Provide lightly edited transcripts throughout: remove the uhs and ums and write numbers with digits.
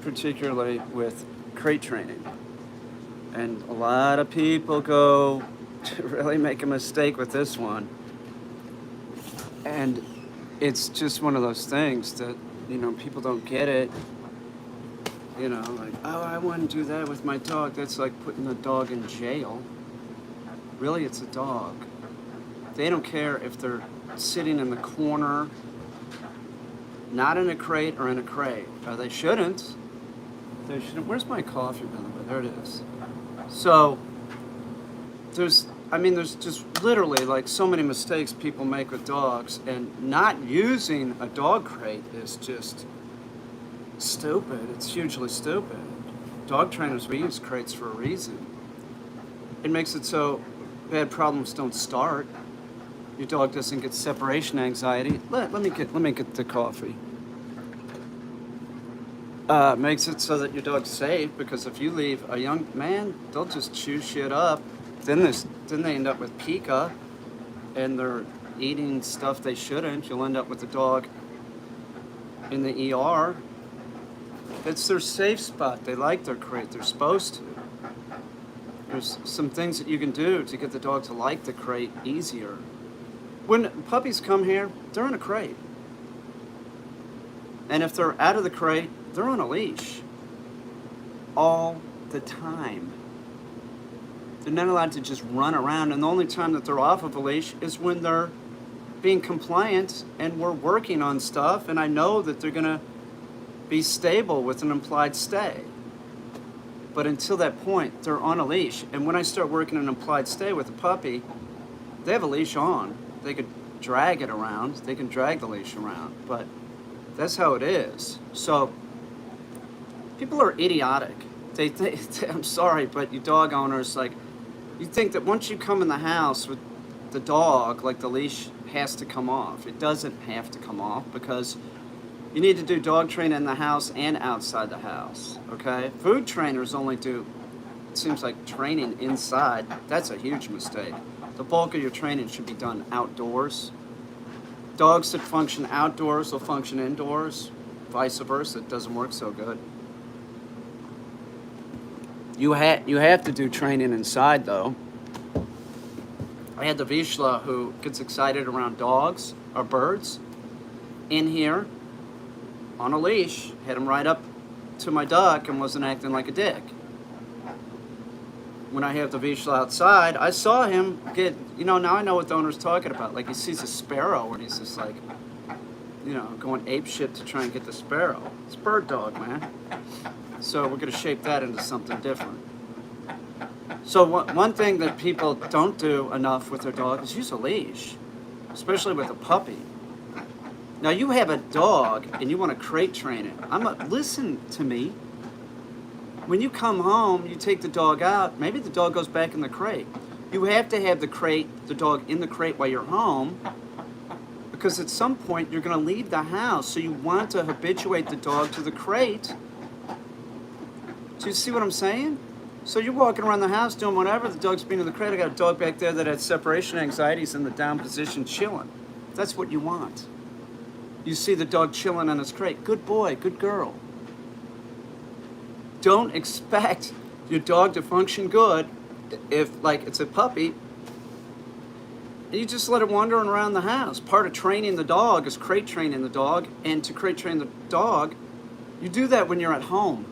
particularly with crate training. And a lot of people go to really make a mistake with this one. And it's just one of those things that, people don't get it. Like, oh, I wouldn't do that with my dog. That's like putting the dog in jail. Really, it's a dog. They don't care if they're sitting in the corner, not in a crate or in a crate. They shouldn't. They shouldn't. Where's my coffee, by the way? There it is. So, there's just literally like so many mistakes people make with dogs, and not using a dog crate is just stupid. It's hugely stupid. Dog trainers, we use crates for a reason. It makes it so bad problems don't start. Your dog doesn't get separation anxiety. Let me get the coffee. Makes it so that your dog's safe, because if you leave a young man, they'll just chew shit up. Then they end up with pica, and they're eating stuff they shouldn't. You'll end up with the dog in the ER. It's their safe spot. They like their crate. They're supposed to. There's some things that you can do to get the dog to like the crate easier. When puppies come here, they're in a crate. And if they're out of the crate, they're on a leash. All the time. They're not allowed to just run around, and the only time that they're off of a leash is when they're being compliant and we're working on stuff, and I know that they're gonna be stable with an implied stay. But until that point, they're on a leash. And when I start working an implied stay with a puppy, they have a leash on. They could drag it around. They can drag the leash around, but that's how it is. So people are idiotic. I'm sorry, but you dog owners, like, you think that once you come in the house with the dog, like, the leash has to come off. It doesn't have to come off, because you need to do dog training in the house and outside the house, okay? Food trainers only do, it seems like, training inside. That's a huge mistake. The bulk of your training should be done outdoors. Dogs that function outdoors will function indoors. Vice versa, it doesn't work so good. You have to do training inside, though. I had the Vizsla who gets excited around dogs or birds in here on a leash, had him right up to my duck and wasn't acting like a dick. When I have the Vizsla outside, I saw him get, now I know what the owner's talking about. Like, he sees a sparrow and he's just like, going ape shit to try and get the sparrow. It's bird dog, man. So we're going to shape that into something different. So one thing that people don't do enough with their dog is use a leash, especially with a puppy. Now, you have a dog and you want to crate train it. Listen to me. When you come home, you take the dog out, maybe the dog goes back in the crate. You have to have the dog in the crate while you're home, because at some point you're going to leave the house, so you want to habituate the dog to the crate. Do you see what I'm saying? So you're walking around the house doing whatever, the dog's being in the crate. I got a dog back there that has separation anxiety, he's in the down position chilling. That's what you want. You see the dog chilling in his crate. Good boy, good girl. Don't expect your dog to function good if, like, it's a puppy, and you just let it wander around the house. Part of training the dog is crate training the dog, and to crate train the dog, you do that when you're at home.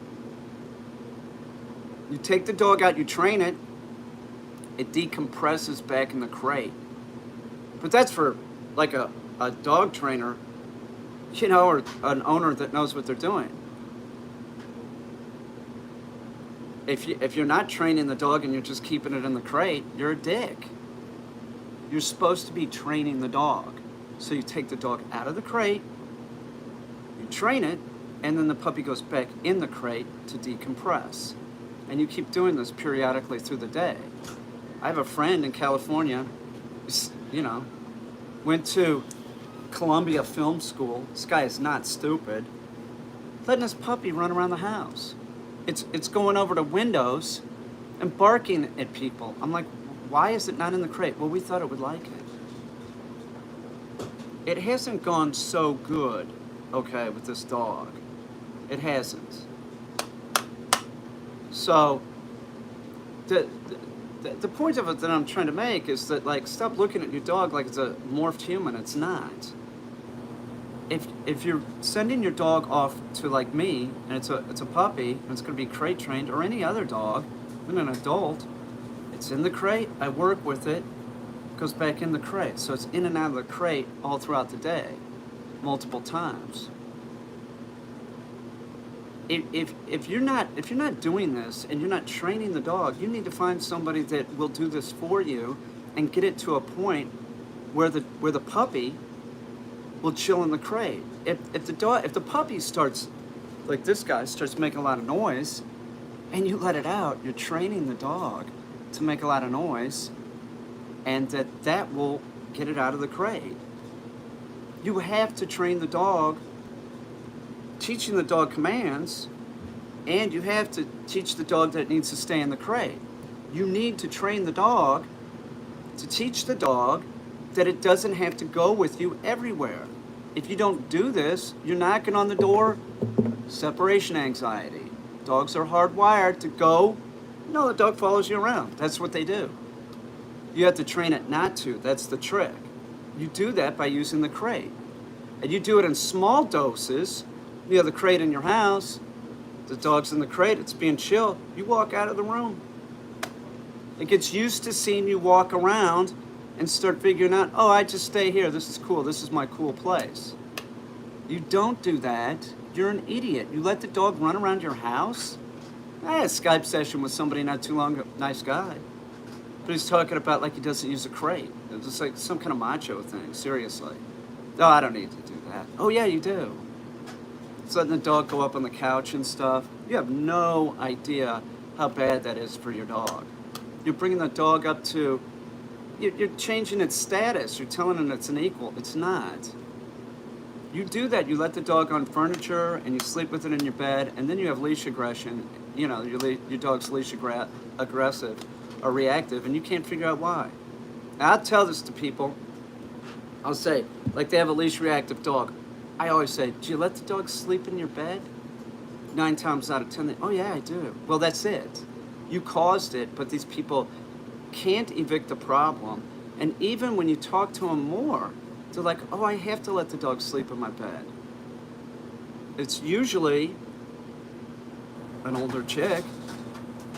You take the dog out, you train it, it decompresses back in the crate. But that's for, like, a dog trainer, or an owner that knows what they're doing. If you're not training the dog and you're just keeping it in the crate, you're a dick. You're supposed to be training the dog. So you take the dog out of the crate, you train it, and then the puppy goes back in the crate to decompress. And you keep doing this periodically through the day. I have a friend in California, went to Columbia Film School. This guy is not stupid. Letting his puppy run around the house. It's going over to windows and barking at people. I'm like, why is it not in the crate? Well, we thought it would like it. It hasn't gone so good, okay, with this dog. It hasn't. So the point of it that I'm trying to make is that, like, stop looking at your dog like it's a morphed human. It's not. If you're sending your dog off to, like me, and it's a puppy, and it's going to be crate trained, or any other dog, even an adult, it's in the crate. I work with it, goes back in the crate, so it's in and out of the crate all throughout the day, multiple times. If you're not doing this and you're not training the dog, you need to find somebody that will do this for you, and get it to a point where the puppy will chill in the crate. If the puppy starts, like this guy, starts making a lot of noise, and you let it out, you're training the dog to make a lot of noise, and that will get it out of the crate. You have to train the dog, teaching the dog commands, and you have to teach the dog that it needs to stay in the crate. You need to train the dog to teach the dog that it doesn't have to go with you everywhere. If you don't do this, you're knocking on the door, separation anxiety. Dogs are hardwired to go. No, the dog follows you around. That's what they do. You have to train it not to. That's the trick. You do that by using the crate. And you do it in small doses. You have the crate in your house. The dog's in the crate. It's being chill. You walk out of the room. It gets used to seeing you walk around and start figuring out, oh, I just stay here. This is cool. This is my cool place. You don't do that. You're an idiot. You let the dog run around your house? I had a Skype session with somebody not too long ago, nice guy. But he's talking about like he doesn't use a crate. It's just like some kind of macho thing, seriously. No, I don't need to do that. Oh yeah, you do. It's letting the dog go up on the couch and stuff. You have no idea how bad that is for your dog. You're bringing the dog up to, you're changing its status. You're telling it it's an equal. It's not. You do that. You let the dog on furniture and you sleep with it in your bed, and then you have leash aggression. You know, your dog's leash aggressive or reactive, and you can't figure out why. And I'll tell this to people. I'll say, like, they have a leash reactive dog. I always say, do you let the dog sleep in your bed? 9 times out of 10, they, oh yeah, I do. Well, that's it. You caused it, but these people can't evict the problem. And even when you talk to them more, they're like, oh, I have to let the dog sleep in my bed. It's usually an older chick.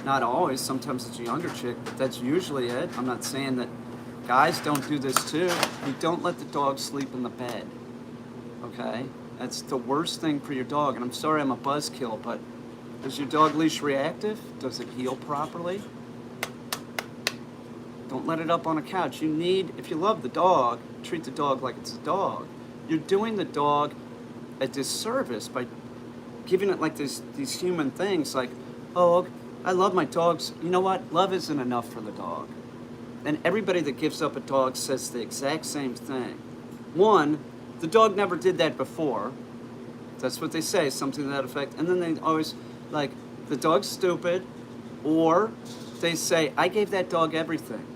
Not always. Sometimes it's a younger chick, but that's usually it. I'm not saying that guys don't do this too. You don't let the dog sleep in the bed. Okay? That's the worst thing for your dog. And I'm sorry I'm a buzzkill, but is your dog leash reactive? Does it heal properly? Don't let it up on a couch. You need, if you love the dog, treat the dog like it's a dog. You're doing the dog a disservice by giving it like these human things like, oh, I love my dogs. You know what? Love isn't enough for the dog. And everybody that gives up a dog says the exact same thing. One, the dog never did that before. That's what they say, something to that effect. And then they always, like, the dog's stupid, or they say, I gave that dog everything.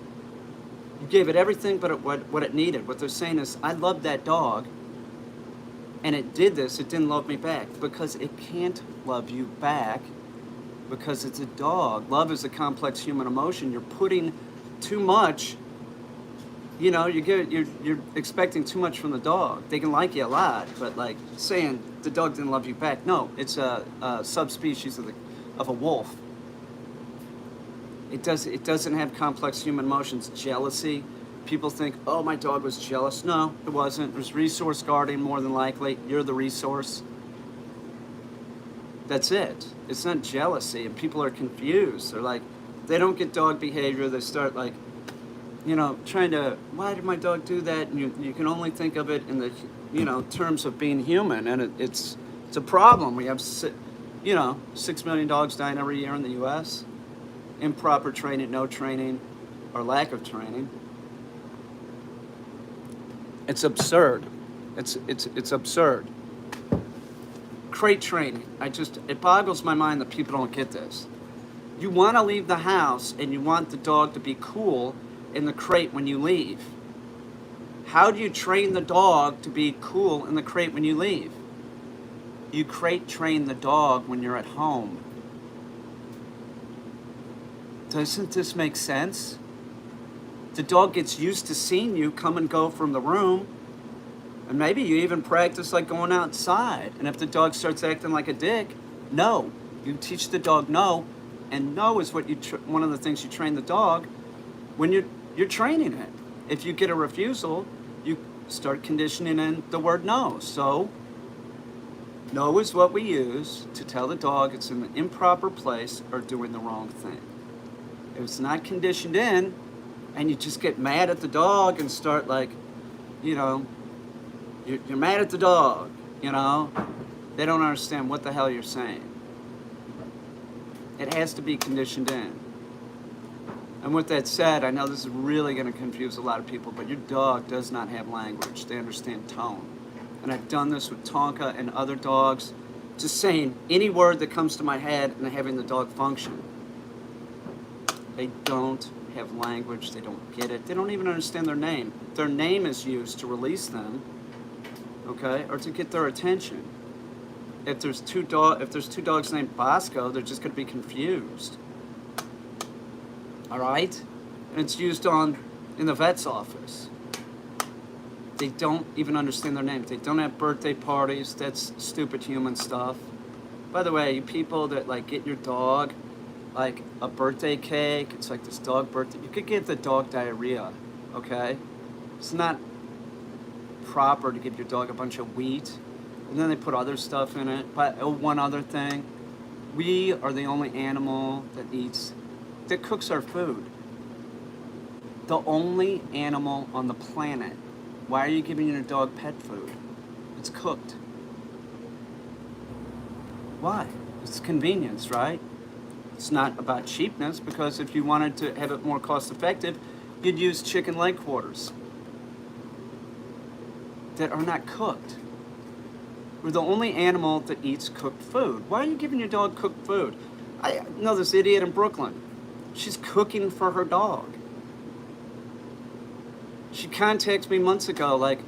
You gave it everything but what it needed. What they're saying is, I loved that dog, and it did this, it didn't love me back. Because it can't love you back, because it's a dog. Love is a complex human emotion. You're putting too much, you know, you're expecting too much from the dog. They can like you a lot, but like saying the dog didn't love you back. No, it's a subspecies of a wolf. It doesn't have complex human emotions. Jealousy. People think, oh, my dog was jealous. No, it wasn't. It was resource guarding more than likely. You're the resource. That's it. It's not jealousy, and people are confused. They're like, they don't get dog behavior. They start like, you know, trying to, why did my dog do that? And you can only think of it in the, you know, terms of being human, and it's a problem. We have, 6 million dogs dying every year in the U.S. Improper training, no training, or lack of training. It's absurd. It's absurd. Crate training. It boggles my mind that people don't get this. You want to leave the house and you want the dog to be cool in the crate when you leave. How do you train the dog to be cool in the crate when you leave? You crate train the dog when you're at home. Doesn't this make sense? The dog gets used to seeing you come and go from the room, and maybe you even practice like going outside. And if the dog starts acting like a dick, no. You teach the dog no, and no is what one of the things you train the dog when you're training it. If you get a refusal, you start conditioning in the word no. So, no is what we use to tell the dog it's in the improper place or doing the wrong thing. If it's not conditioned in, and you just get mad at the dog and start like, you're mad at the dog, they don't understand what the hell you're saying. It has to be conditioned in. And with that said, I know this is really going to confuse a lot of people, but your dog does not have language. They understand tone. And I've done this with Tonka and other dogs, just saying any word that comes to my head and having the dog function. They don't have language, they don't get it, they don't even understand their name. Their name is used to release them, okay, or to get their attention. If there's two dogs named Bosco, they're just going to be confused. All right? And it's used in the vet's office. They don't even understand their name. They don't have birthday parties. That's stupid human stuff. By the way, you people that like get your dog like a birthday cake, it's like this dog birthday. You could give the dog diarrhea, okay? It's not proper to give your dog a bunch of wheat, and then they put other stuff in it. But one other thing, we are the only animal that cooks our food. The only animal on the planet. Why are you giving your dog pet food? It's cooked. Why? It's convenience, right? It's not about cheapness, because if you wanted to have it more cost effective, you'd use chicken leg quarters that are not cooked. We're the only animal that eats cooked food. Why are you giving your dog cooked food? I know this idiot in Brooklyn. She's cooking for her dog. She contacts me months ago like,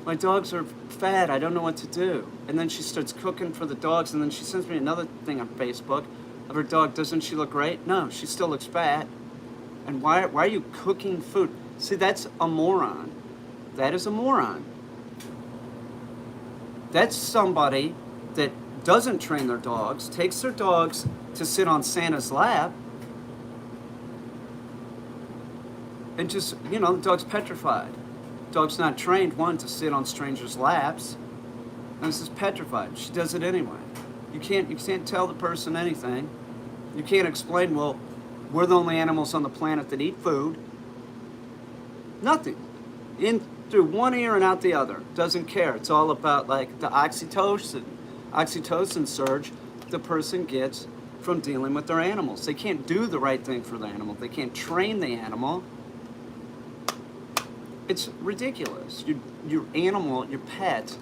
my dogs are fat, I don't know what to do. And then she starts cooking for the dogs, and then she sends me another thing on Facebook of her dog. Doesn't she look great? No, she still looks fat. And why are you cooking food? See, that's a moron. That is a moron. That's somebody that doesn't train their dogs, takes their dogs to sit on Santa's lap, and just, the dog's petrified. Dog's not trained, one, to sit on strangers' laps, and this is petrified. She does it anyway. You can't tell the person anything. You can't explain, well, we're the only animals on the planet that eat food. Nothing. In through one ear and out the other. Doesn't care. It's all about like the oxytocin surge the person gets from dealing with their animals. They can't do the right thing for the animal. They can't train the animal. It's ridiculous. Your animal, your pet,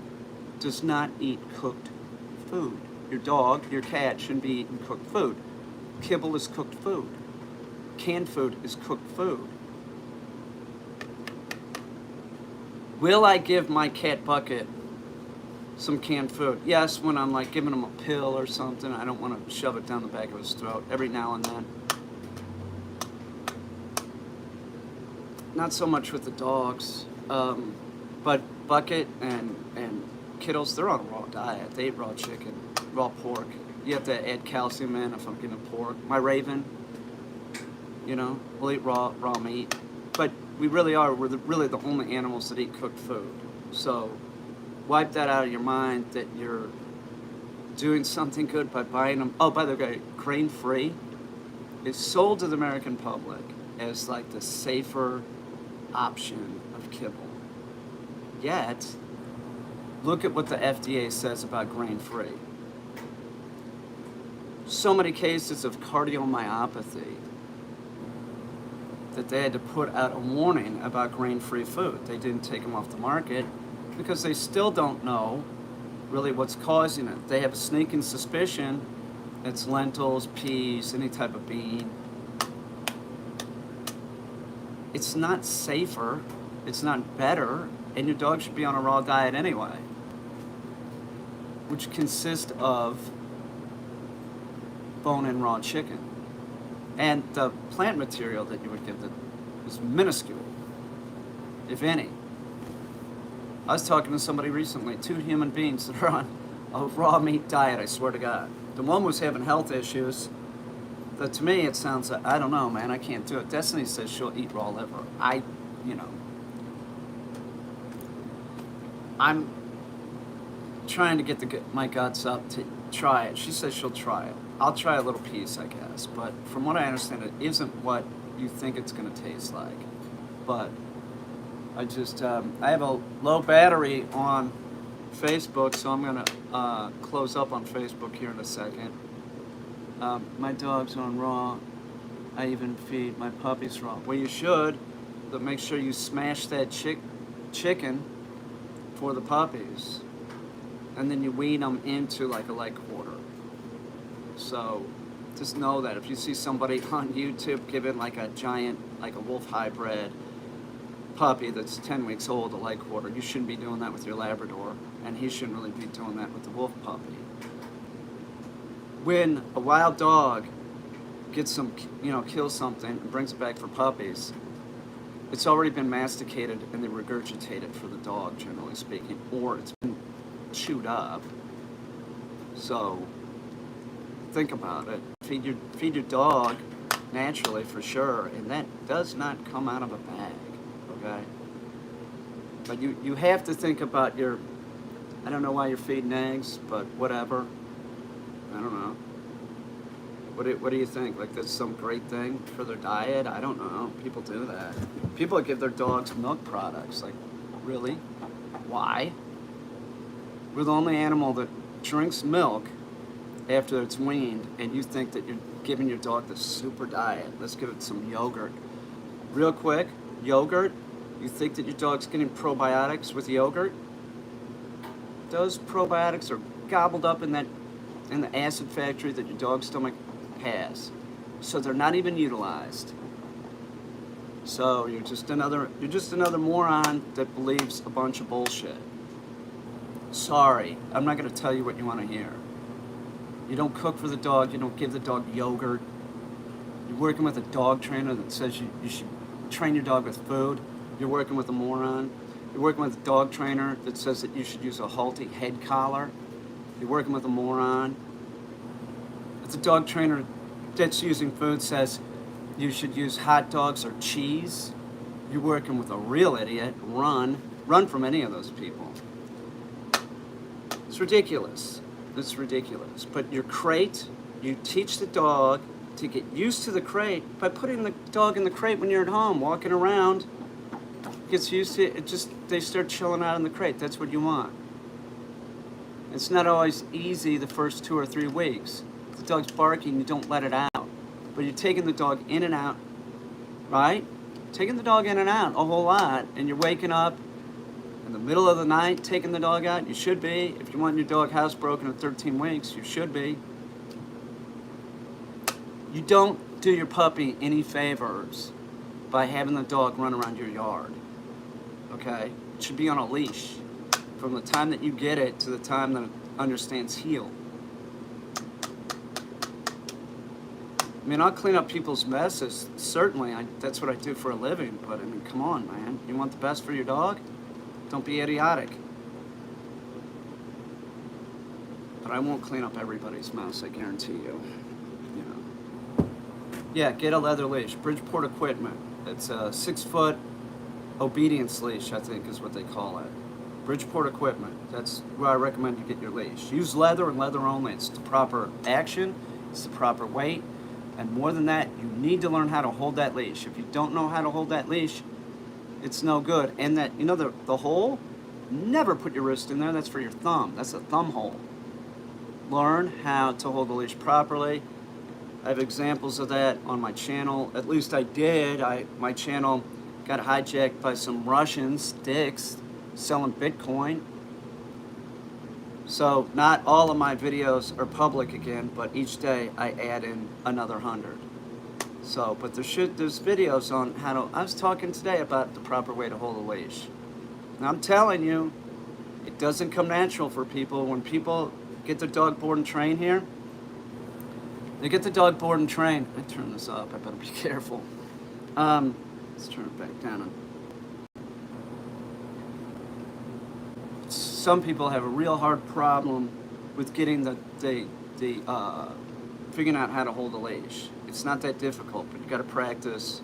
does not eat cooked food. Your dog, your cat shouldn't be eating cooked food. Kibble is cooked food. Canned food is cooked food. Will I give my cat Bucket some canned food? Yes, when I'm like giving him a pill or something. I don't want to shove it down the back of his throat every now and then. Not so much with the dogs, but Bucket and Kittles, they're on a raw diet. They eat raw chicken, raw pork. You have to add calcium in if I'm getting pork. My Raven, will eat raw meat. But we're really the only animals that eat cooked food. So wipe that out of your mind that you're doing something good by buying them. Oh, by the way, grain-free is sold to the American public as like the safer option of kibble. Yet, look at what the FDA says about grain-free. So many cases of cardiomyopathy that they had to put out a warning about grain-free food. They didn't take them off the market because they still don't know really what's causing it. They have a sneaking suspicion it's lentils, peas, any type of bean. It's not safer, it's not better, and your dog should be on a raw diet anyway. which consist of bone-in raw chicken. And the plant material that you would give them is minuscule, if any. I was talking to somebody recently, 2 human beings that are on a raw meat diet, I swear to God. The one was having health issues. That to me, it sounds like, I don't know, man, I can't do it. Destiny says she'll eat raw liver. I'm trying to get my guts up to try it. She says she'll try it. I'll try a little piece, I guess. But from what I understand, it isn't what you think it's going to taste like. But I just, I have a low battery on Facebook, so I'm going to close up on Facebook here in a second. My dog's on raw. I even feed my puppies raw. Well, you should, but make sure you smash that chicken for the puppies, and then you wean them into like a leg quarter. So just know that if you see somebody on YouTube giving like a giant, like a wolf hybrid puppy that's 10 weeks old a leg quarter, you shouldn't be doing that with your Labrador, and he shouldn't really be doing that with the wolf puppy. When a wild dog gets some, kills something and brings it back for puppies, it's already been masticated and they regurgitate it for the dog, generally speaking, or it's been chewed up. So think about it. Feed your dog naturally, for sure, and that does not come out of a bag, okay? But you have to think about your, I don't know why you're feeding eggs, but whatever. I don't know. What do you think? Like, that's some great thing for their diet? I don't know. People do that. People give their dogs milk products. Like, really? Why? We're the only animal that drinks milk after it's weaned, and you think that you're giving your dog the super diet. Let's give it some yogurt. Real quick, yogurt. You think that your dog's getting probiotics with yogurt? Those probiotics are gobbled up in the acid factory that your dog's stomach has. So they're not even utilized. So you're just another moron that believes a bunch of bullshit. Sorry, I'm not going to tell you what you want to hear. You don't cook for the dog, you don't give the dog yogurt. You're working with a dog trainer that says you should train your dog with food. You're working with a moron. You're working with a dog trainer that says that you should use a halty head collar. You're working with a moron. If the dog trainer that's using food says you should use hot dogs or cheese, you're working with a real idiot. Run from any of those people. It's ridiculous. It's ridiculous. But your crate, you teach the dog to get used to the crate by putting the dog in the crate when you're at home, walking around. Gets used to it, they start chilling out in the crate. That's what you want. It's not always easy the first 2 or 3 weeks. If the dog's barking, you don't let it out. But you're taking the dog in and out, right? Taking the dog in and out a whole lot, and you're waking up in the middle of the night taking the dog out. You should be. If you want your dog housebroken at 13 weeks, you should be. You don't do your puppy any favors by having the dog run around your yard, okay? It should be on a leash from the time that you get it to the time that it understands heel. I mean, I'll clean up people's messes, certainly. That's what I do for a living, but I mean, come on, man. You want the best for your dog? Don't be idiotic. But I won't clean up everybody's mess, I guarantee you. Yeah, get a leather leash. Bridgeport Equipment. It's a 6-foot obedience leash, I think is what they call it. Bridgeport Equipment. That's where I recommend you get your leash. Use leather and leather only. It's the proper action. It's the proper weight. And more than that, you need to learn how to hold that leash. If you don't know how to hold that leash, it's no good. And that, the hole, never put your wrist in there. That's for your thumb. That's a thumb hole. Learn how to hold the leash properly. I have examples of that on my channel. At least I did. My channel got hijacked by some Russians, dicks, selling Bitcoin. So not all of my videos are public again, but each day I add in another 100. So, but there's videos on how to, I was talking today about the proper way to hold a leash. And I'm telling you, it doesn't come natural for people. When people get their dog board and trained here. They get the dog board and trained. I turn this up. I better be careful. Let's turn it back down. Some people have a real hard problem with getting figuring out how to hold a leash. It's not that difficult, but you got to practice.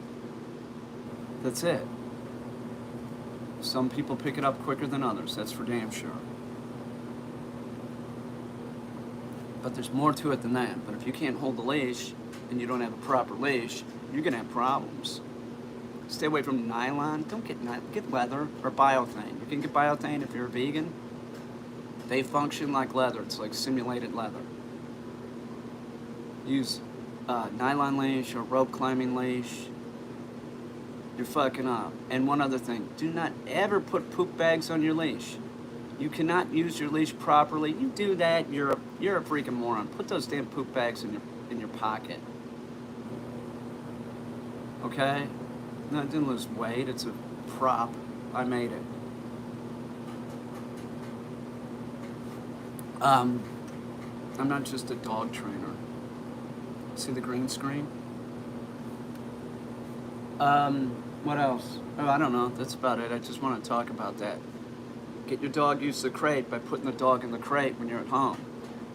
That's it. Some people pick it up quicker than others. That's for damn sure. But there's more to it than that. But if you can't hold the leash and you don't have a proper leash, you're gonna have problems. Stay away from nylon. Don't get leather or biothane. You can get biothane if you're a vegan. They function like leather. It's like simulated leather. Use nylon leash or rope climbing leash. You're fucking up. And one other thing, do not ever put poop bags on your leash. You cannot use your leash properly. You do that, you're a freaking moron. Put those damn poop bags in your pocket. Okay? No, it didn't lose weight. It's a prop. I made it. I'm not just a dog trainer. See the green screen? What else? Oh, I don't know. That's about it. I just want to talk about that. Get your dog used to the crate by putting the dog in the crate when you're at home.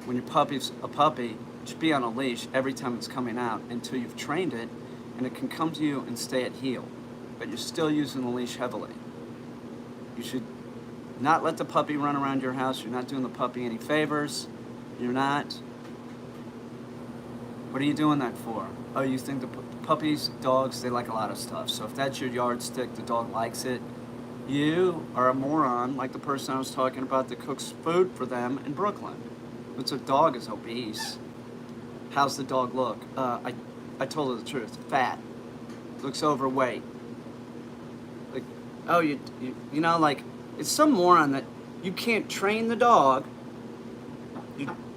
When your puppy's a puppy, it should be on a leash every time it's coming out until you've trained it, and it can come to you and stay at heel. But you're still using the leash heavily. You should not let the puppy run around your house. You're not doing the puppy any favors. You're not. What are you doing that for? Oh, you think the puppies, dogs, they like a lot of stuff. So if that's your yardstick, the dog likes it. You are a moron, like the person I was talking about that cooks food for them in Brooklyn. It's a dog is obese. How's the dog look? I told her the truth. Fat. Looks overweight. Like, oh, you know, like, it's some moron that you can't train the dog,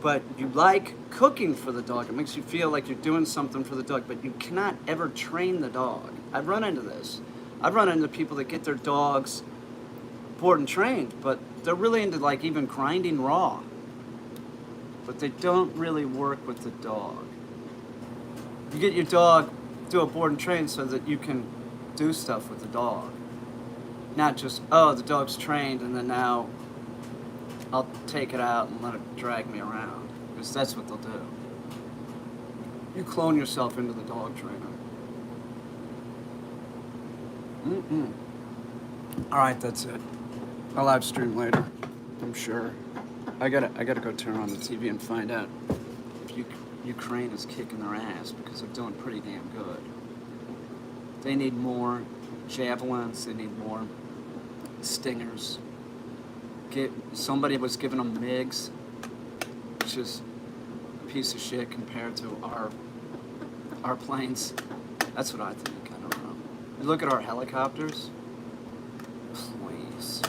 but you like cooking for the dog. It makes you feel like you're doing something for the dog, but you cannot ever train the dog. I've run into this. I've run into people that get their dogs board and trained, but they're really into like even grinding raw. But they don't really work with the dog. You get your dog, do a board and train so that you can do stuff with the dog. Not just, oh, the dog's trained and then now I'll take it out and let it drag me around. Because that's what they'll do. You clone yourself into the dog trainer. All right, that's it. I'll live stream later, I'm sure. I gotta go turn on the TV and find out if Ukraine is kicking their ass, because they're doing pretty damn good. They need more javelins. They need more stingers. Somebody was giving them MiGs, which is a piece of shit compared to our planes. That's what I think. I don't know. You look at our helicopters. Please.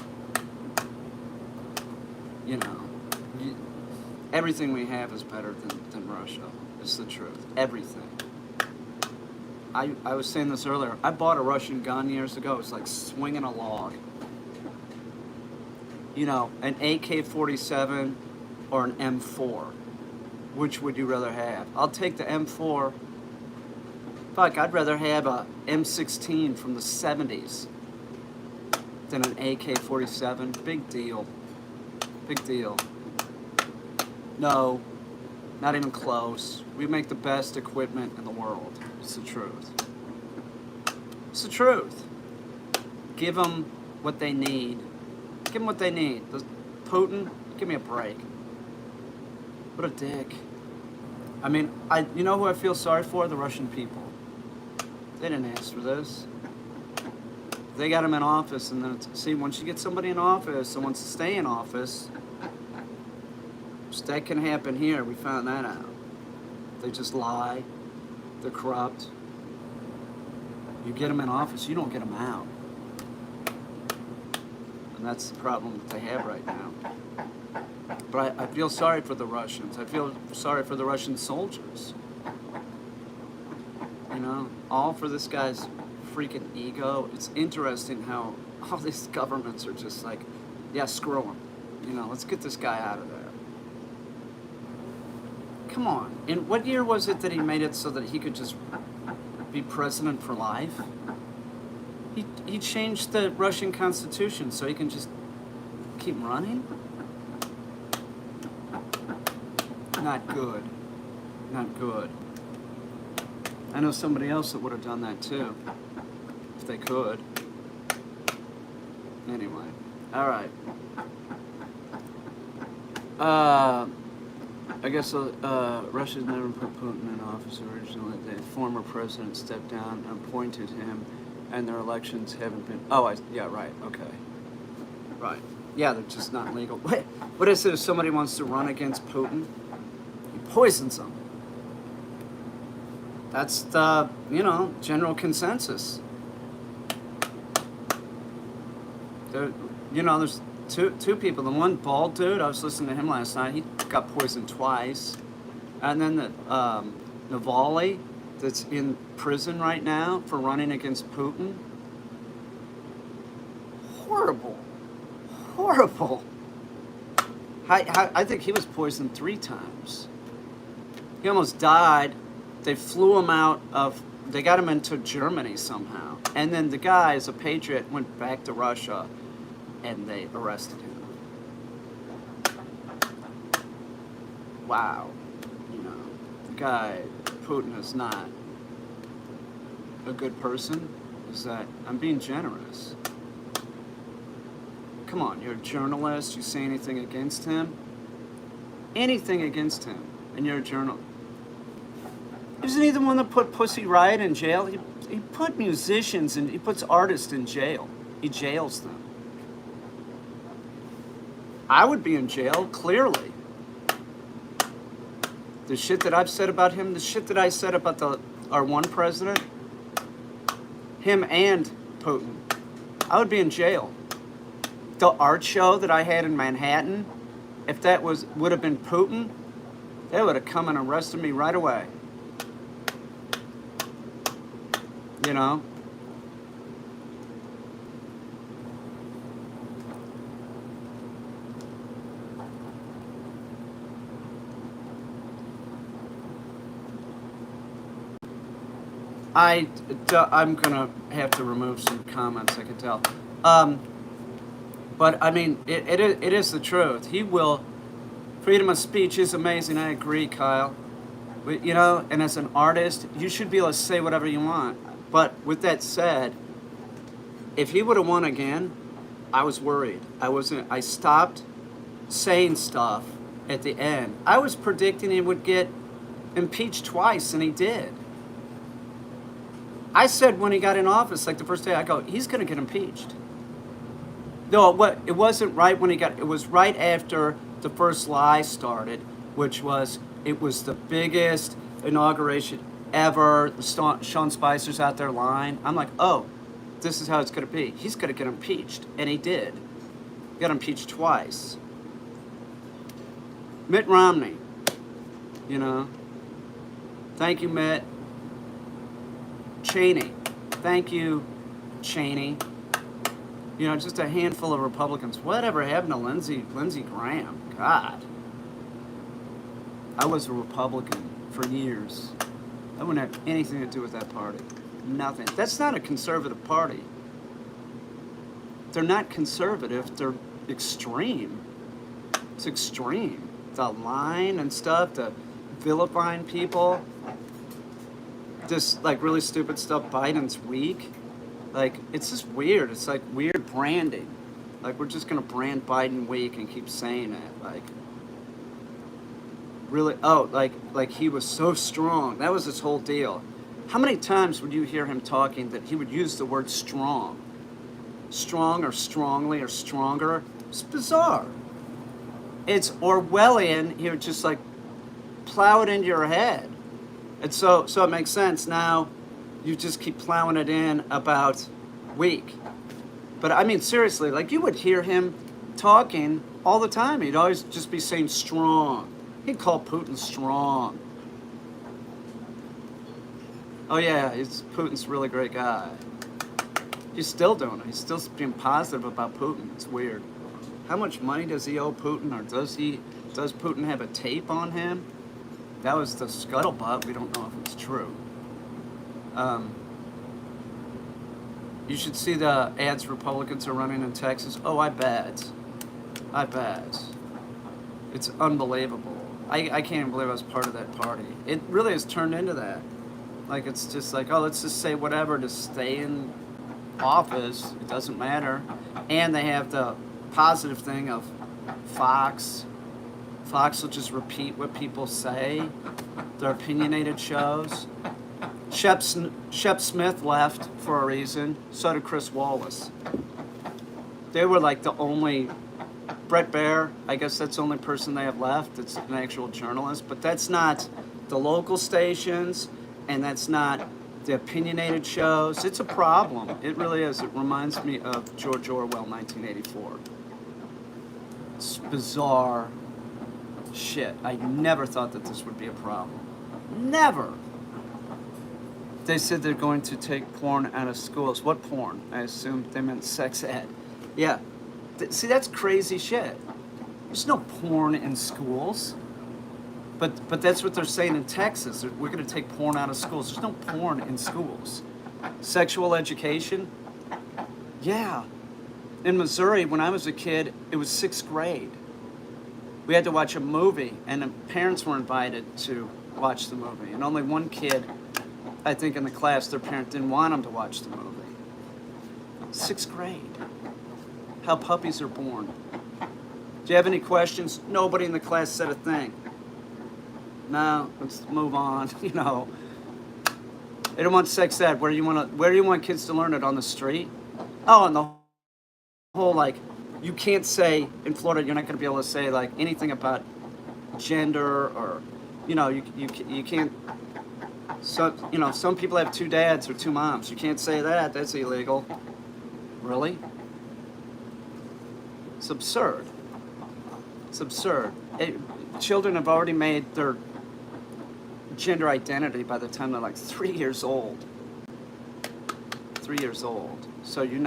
You know, everything we have is better than Russia. It's the truth. Everything. I was saying this earlier. I bought a Russian gun years ago. It's like swinging a log. You know, an AK-47 or an M4. Which would you rather have? I'll take the M4. Fuck, I'd rather have a M16 from the 70s than an AK-47. Big deal. Big deal. No, not even close. We make the best equipment in the world. It's the truth. It's the truth. Give them what they need. Give them what they need. Putin, give me a break. What a dick. I mean, you know who I feel sorry for? The Russian people. They didn't ask for this. They got him in office, and then, see, once you get somebody in office and wants to stay in office, that can happen here. We found that out. They just lie. They're corrupt. You get them in office, you don't get them out. And that's the problem that they have right now. But I feel sorry for the Russians. I feel sorry for the Russian soldiers. You know, all for this guy's freaking ego. It's interesting how all these governments are just like, yeah, screw him. You know, let's get this guy out of there. Come on. In what year was it that he made it so that he could just be president for life? He changed the Russian constitution so he can just keep running? Not good. Not good. I know somebody else that would have done that too, if they could. Anyway, all right. I guess Russia's never put Putin in office originally. The former president stepped down and appointed him, and their elections haven't been. Oh, yeah, right. Okay. Right. Yeah, they're just not legal. Wait, what is it if somebody wants to run against Putin? He poisons them. That's the, general consensus. There's two people. The one bald dude, I was listening to him last night, he got poisoned twice. And then the Navalny, that's in prison right now for running against Putin. Horrible. Horrible. I think he was poisoned 3 times. He almost died. They flew him they got him into Germany somehow. And then the guy, as a patriot, went back to Russia and they arrested him. Wow. The guy, Putin, is not a good person. I'm being generous. Come on, you're a journalist, you say anything against him? Anything against him, and you're a journalist. Isn't he the one that put Pussy Riot in jail? He put musicians and he puts artists in jail. He jails them. I would be in jail, clearly. The shit that I've said about him, the shit that I said about our one president, him and Putin, I would be in jail. The art show that I had in Manhattan, if that would have been Putin, they would have come and arrested me right away. I'm gonna have to remove some comments, I can tell. But I mean, it is the truth. He will. Freedom of speech is amazing. I agree, Kyle. And as an artist, you should be able to say whatever you want. But with that said, if he would have won again, I was worried. I stopped saying stuff at the end. I was predicting he would get impeached twice, and he did. I said when he got in office, like the first day, I go, he's going to get impeached. No, it wasn't right when it was right after the first lie started, which was, it was the biggest inauguration ever. Sean Spicer's out there lying. I'm like, oh, this is how it's going to be. He's going to get impeached. And he did. He got impeached twice. Mitt Romney, Thank you, Mitt. Cheney. Thank you, Cheney. Just a handful of Republicans. Whatever happened to Lindsey Graham? God. I was a Republican for years. I wouldn't have anything to do with that party. Nothing. That's not a conservative party. They're not conservative. They're extreme. It's extreme. The lying and stuff, the vilifying people. This, really stupid stuff. Biden's weak. It's just weird. It's weird branding. We're just going to brand Biden weak and keep saying it. Really, he was so strong. That was his whole deal. How many times would you hear him talking that he would use the word strong? Strong or strongly or stronger? It's bizarre. It's Orwellian. He would just plow it into your head. And so it makes sense now. You just keep plowing it in about weak. But I mean, seriously, you would hear him talking all the time. He'd always just be saying strong. He'd call Putin strong. Oh yeah, Putin's a really great guy. He's still doing it. He's still being positive about Putin. It's weird. How much money does he owe Putin, or does Putin have a tape on him? That was the scuttlebutt. We don't know if it's true. You should see the ads Republicans are running in Texas. Oh, I bet. It's unbelievable. I can't even believe I was part of that party. It really has turned into that. Like, it's just like, oh, let's just say whatever to stay in office. It doesn't matter. And they have the positive thing of Fox. Fox will just repeat what people say. Their opinionated shows. Shep Smith left for a reason. So did Chris Wallace. They were like the only... Brett Baer, I guess that's the only person they have left. It's an actual journalist. But that's not the local stations, and that's not the opinionated shows. It's a problem. It really is. It reminds me of George Orwell, 1984. It's bizarre shit. I never thought that this would be a problem. Never. They said they're going to take porn out of schools. What porn? I assumed they meant sex ed. Yeah. See, that's crazy shit. There's no porn in schools. But that's what they're saying in Texas. We're going to take porn out of schools. There's no porn in schools. Sexual education? Yeah. In Missouri, when I was a kid, it was 6th grade. We had to watch a movie, and the parents were invited to watch the movie. And only one kid, I think in the class, their parent didn't want them to watch the movie. 6th grade. How puppies are born. Do you have any questions? Nobody in the class said a thing. No, let's move on. You know, they don't want sex ed. Where do you want kids to learn it, on the street? Oh, and the whole, like, you can't say in Florida, you're not going to be able to say like anything about gender, or, you know, you can't. So, you know, some people have 2 dads or 2 moms. You can't say that. That's illegal. Really? It's absurd. It's absurd. Children have already made their gender identity by the time they're like 3 years old. 3 years old. So you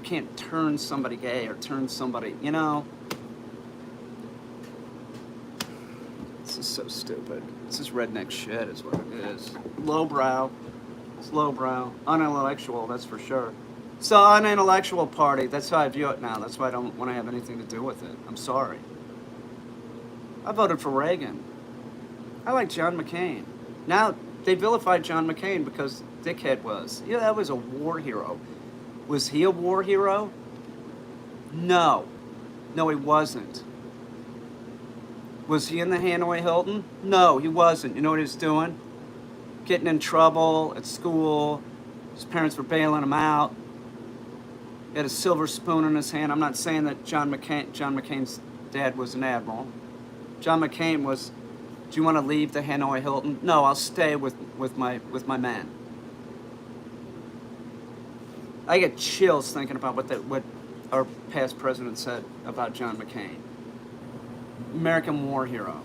can't turn somebody gay or turn somebody, you know. This is so stupid. This is redneck shit is what it is. Lowbrow. It's lowbrow. Unintellectual, that's for sure. It's an unintellectual party. That's how I view it now. That's why I don't want to have anything to do with it. I'm sorry. I voted for Reagan. I like John McCain. Now, they vilified John McCain because dickhead was. Yeah, that was a war hero. Was he a war hero? No. No, he wasn't. Was he in the Hanoi Hilton? No, he wasn't. You know what he was doing? Getting in trouble at school. His parents were bailing him out. He had a silver spoon in his hand. I'm not saying that John McCain's dad was an admiral. John McCain was, do you want to leave the Hanoi Hilton? No, I'll stay with my men. I get chills thinking about what our past president said about John McCain. American war hero.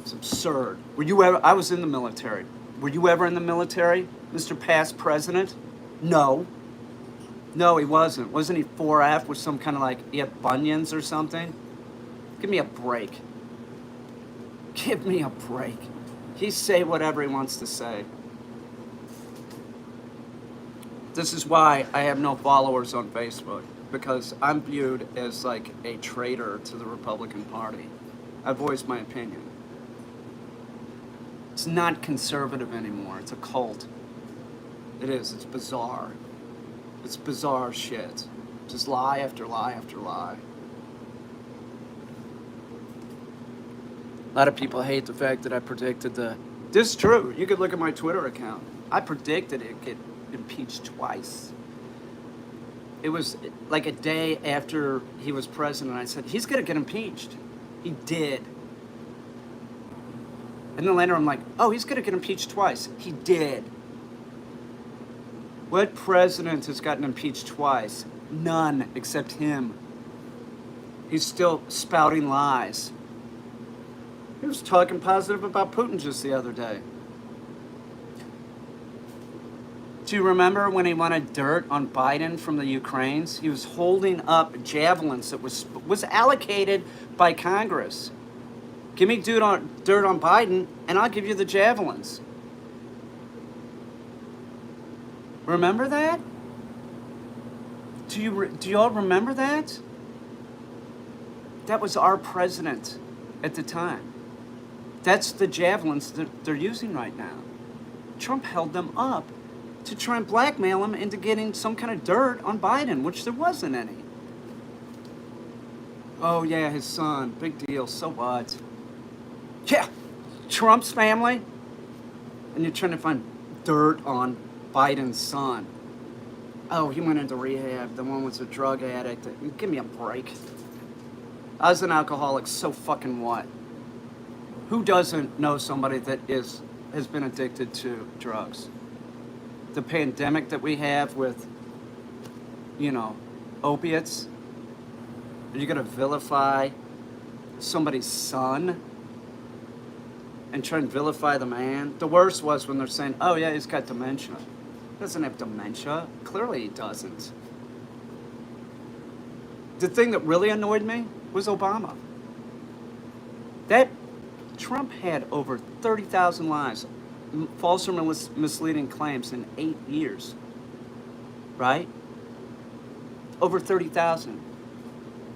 It's absurd. I was in the military. Were you ever in the military, Mr. Past President? No. No, he wasn't. Wasn't he 4F with some kind of like, he had bunions or something? Give me a break. Give me a break. He say whatever he wants to say. This is why I have no followers on Facebook, because I'm viewed as like a traitor to the Republican Party. I voice my opinion. It's not conservative anymore. It's a cult. It is. It's bizarre. It's bizarre shit. Just lie after lie after lie. A lot of people hate the fact that I predicted this is true. You could look at my Twitter account. I predicted it'd get impeached twice. It was like a day after he was president. I said, he's going to get impeached. He did. And then later I'm like, oh, he's going to get impeached twice. He did. What president has gotten impeached twice? None, except him. He's still spouting lies. He was talking positive about Putin just the other day. Do you remember when he wanted dirt on Biden from the Ukrainians? He was holding up javelins that was allocated by Congress. Give me dirt on Biden, and I'll give you the javelins. Remember that? Do you all remember that? That was our president at the time. That's the javelins that they're using right now. Trump held them up to try and blackmail him into getting some kind of dirt on Biden, which there wasn't any. Oh yeah, his son, big deal, so what? Yeah, Trump's family, and you're trying to find dirt on Biden's son. Oh, he went into rehab, the one was a drug addict. Give me a break. I was an alcoholic, so fucking what? Who doesn't know somebody that has been addicted to drugs? The pandemic that we have with, opiates. Are you going to vilify somebody's son and try and vilify the man? The worst was when they're saying, oh yeah, he's got dementia. He doesn't have dementia. Clearly he doesn't. The thing that really annoyed me was Obama. That Trump had over 30,000 lies, false or misleading claims in 8 years, right? Over 30,000.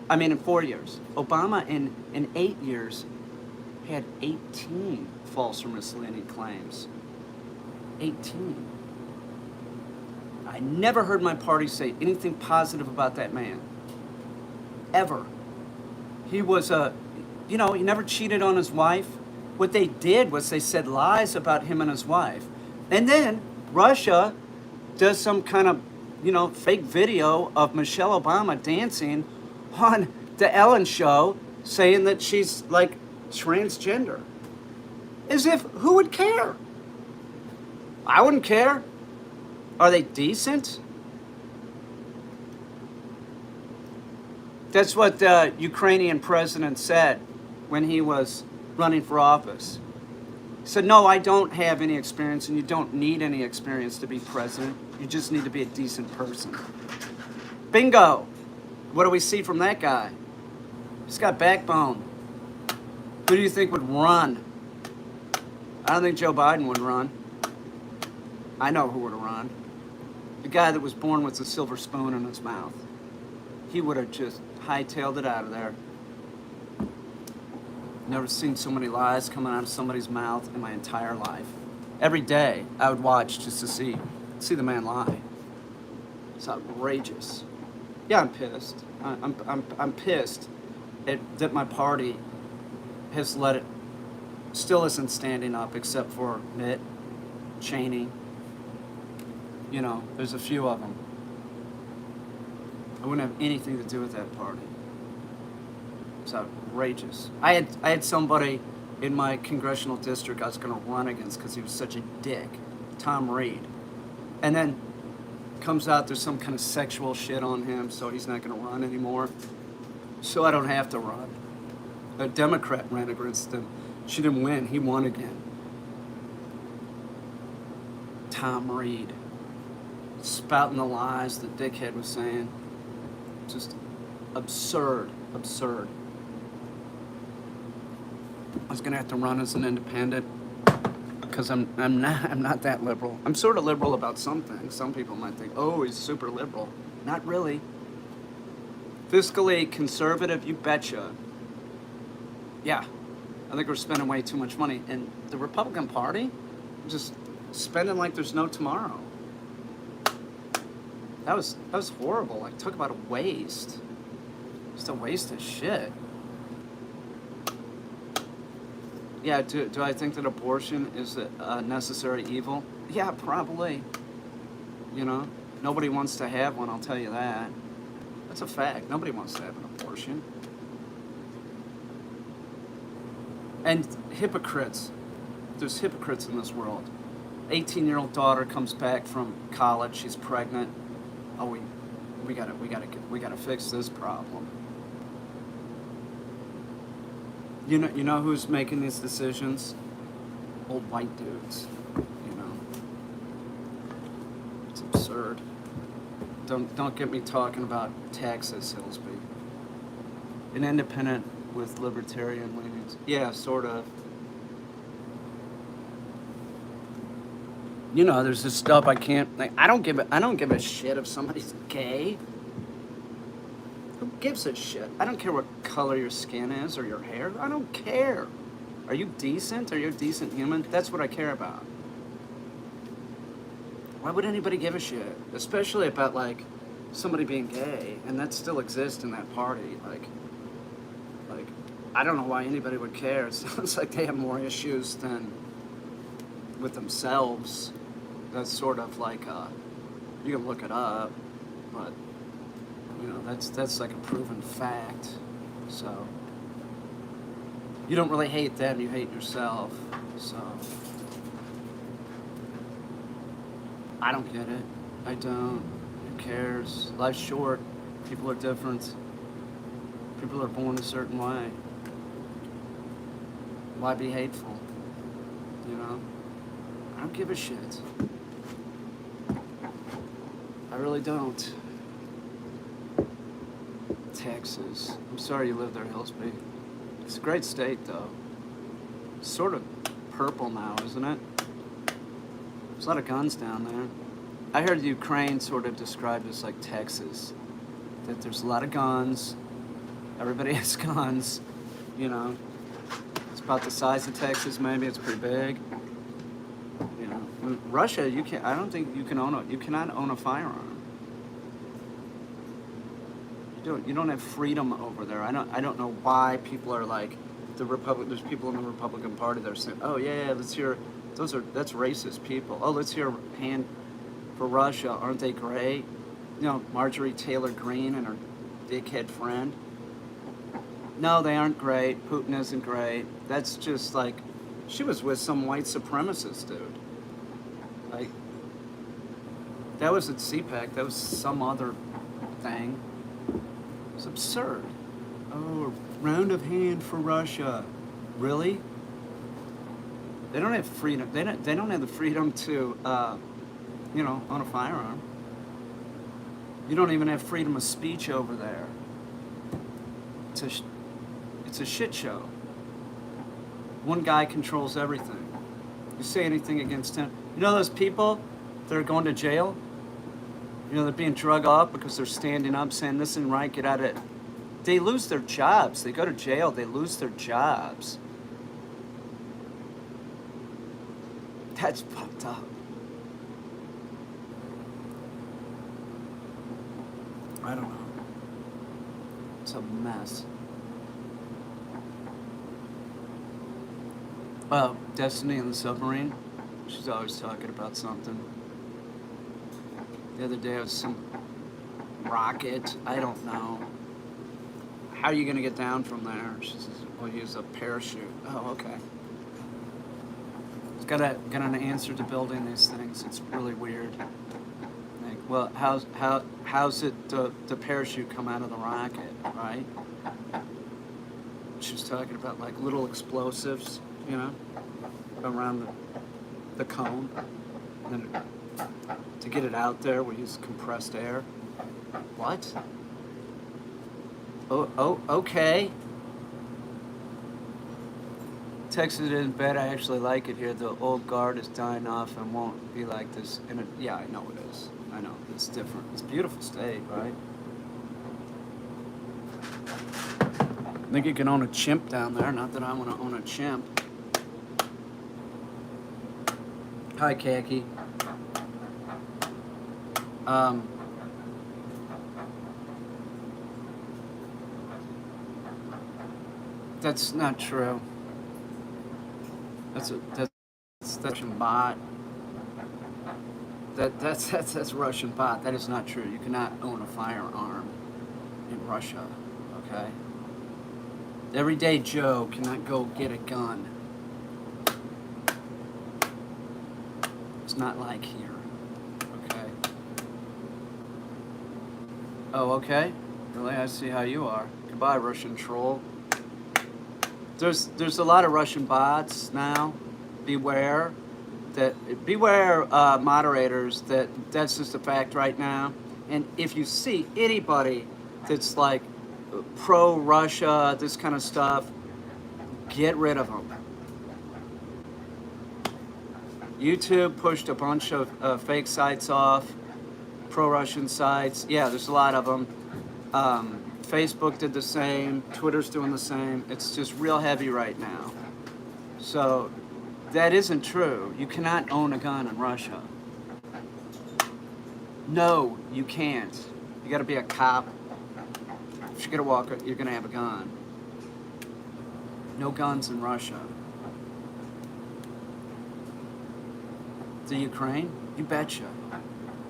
I mean, in 4 years. Obama, in 8 years, had 18 false or misleading claims. 18. I never heard my party say anything positive about that man. Ever. He was he never cheated on his wife. What they did was they said lies about him and his wife. And then Russia does some kind of, fake video of Michelle Obama dancing on the Ellen show saying that she's like transgender. As if, who would care? I wouldn't care. Are they decent? That's what the Ukrainian president said when he was running for office. He said, no, I don't have any experience, and you don't need any experience to be president. You just need to be a decent person. Bingo! What do we see from that guy? He's got backbone. Who do you think would run? I don't think Joe Biden would run. I know who would run. The guy that was born with a silver spoon in his mouth. He would have just hightailed it out of there. Never seen so many lies coming out of somebody's mouth in my entire life. Every day I would watch just to see the man lie. It's outrageous. Yeah, I'm pissed. I'm pissed that my party has let it, still isn't standing up except for Mitt, Cheney. There's a few of them. I wouldn't have anything to do with that party. It's outrageous. I had somebody in my congressional district I was going to run against because he was such a dick, Tom Reed. And then comes out there's some kind of sexual shit on him, so he's not going to run anymore. So I don't have to run. A Democrat ran against him. She didn't win. He won again. Tom Reed. Spouting the lies that dickhead was saying. Just absurd. I was gonna have to run as an independent because I'm not that liberal. I'm sort of liberal about some things. Some people might think, oh, he's super liberal. Not really. Fiscally conservative, you betcha. Yeah, I think we're spending way too much money, and the Republican Party just spending like there's no tomorrow. That was horrible. Like, talk about a waste. Just a waste of shit. Yeah, do I think that abortion is a necessary evil? Yeah, probably. Nobody wants to have one, I'll tell you that. That's a fact. Nobody wants to have an abortion. And hypocrites. There's hypocrites in this world. 18-year-old daughter comes back from college, she's pregnant. Oh, we gotta fix this problem. You know who's making these decisions? Old white dudes. It's absurd. Don't get me talking about Texas, Hillsby. An independent with libertarian leanings. Yeah, sort of. You know, there's this stuff I can't. Like, I don't give a shit if somebody's gay. Who gives a shit? I don't care what color your skin is or your hair. I don't care. Are you decent? Are you a decent human? That's what I care about. Why would anybody give a shit? Especially about, like, somebody being gay, and that still exists in that party. Like, I don't know why anybody would care. It sounds like they have more issues than with themselves. That's sort of like, you can look it up, but, you know, that's like a proven fact. So, you don't really hate them, you hate yourself. So, I don't get it. I don't. Who cares? Life's short. People are different. People are born a certain way. Why be hateful? You know? I don't give a shit. I really don't. Texas. I'm sorry you live there, Hillsby. It's a great state, though. It's sort of purple now, isn't it? There's a lot of guns down there. I heard Ukraine sort of described as like Texas. That there's a lot of guns. Everybody has guns. You know. It's about the size of Texas, maybe. It's pretty big. You know. Russia, you can't. I don't think you can own you cannot own a firearm. You don't have freedom over there. I don't know why people are like there's people in the Republican Party that are saying, oh yeah, let's hear that's racist people. Oh, let's hear hand for Russia. Aren't they great? You know, Marjorie Taylor Greene and her dickhead friend. No, they aren't great. Putin isn't great. That's just like, she was with some white supremacist dude. Like, that was at CPAC. That was some other thing. It's absurd. Oh, a round of hand for Russia. Really? They don't have freedom. They don't have the freedom to, you know, own a firearm. You don't even have freedom of speech over there. It's a shit show. One guy controls everything. You say anything against him. You know those people that are going to jail? You know, they're being drug off because they're standing up saying, this isn't right, get out of it. They lose their jobs. They go to jail, they lose their jobs. That's fucked up. I don't know. It's a mess. Destiny and the submarine. She's always talking about something. The other day it was some rocket. I don't know. How are you going to get down from there? She says, we'll use a parachute. Oh, okay. It's got an answer to building these things. It's really weird. Like, well, how's it the parachute come out of the rocket, right? She was talking about like little explosives, you know, around the cone. And then to get it out there, we use compressed air. What? Oh, okay. Texas isn't bad. I actually like it here. The old guard is dying off and won't be like this. Yeah, I know it is. I know. It's different. It's a beautiful state, right? I think you can own a chimp down there. Not that I want to own a chimp. Hi, Khaki. That's not true. That's Russian bot. That's Russian bot. That is not true. You cannot own a firearm in Russia. Okay. Everyday Joe cannot go get a gun. It's not like here. Okay. Oh, okay. Really, I see how you are. Goodbye, Russian troll. There's a lot of Russian bots now. Beware moderators, that's just a fact right now. And if you see anybody that's like pro-Russia, this kind of stuff, get rid of them. YouTube pushed a bunch of fake sites off, pro-Russian sites. Yeah, there's a lot of them. Facebook did the same. Twitter's doing the same. It's just real heavy right now. So that isn't true. You cannot own a gun in Russia. No, you can't. You got to be a cop. If you're gonna walk, you're gonna have a gun. No guns in Russia. The Ukraine? You betcha.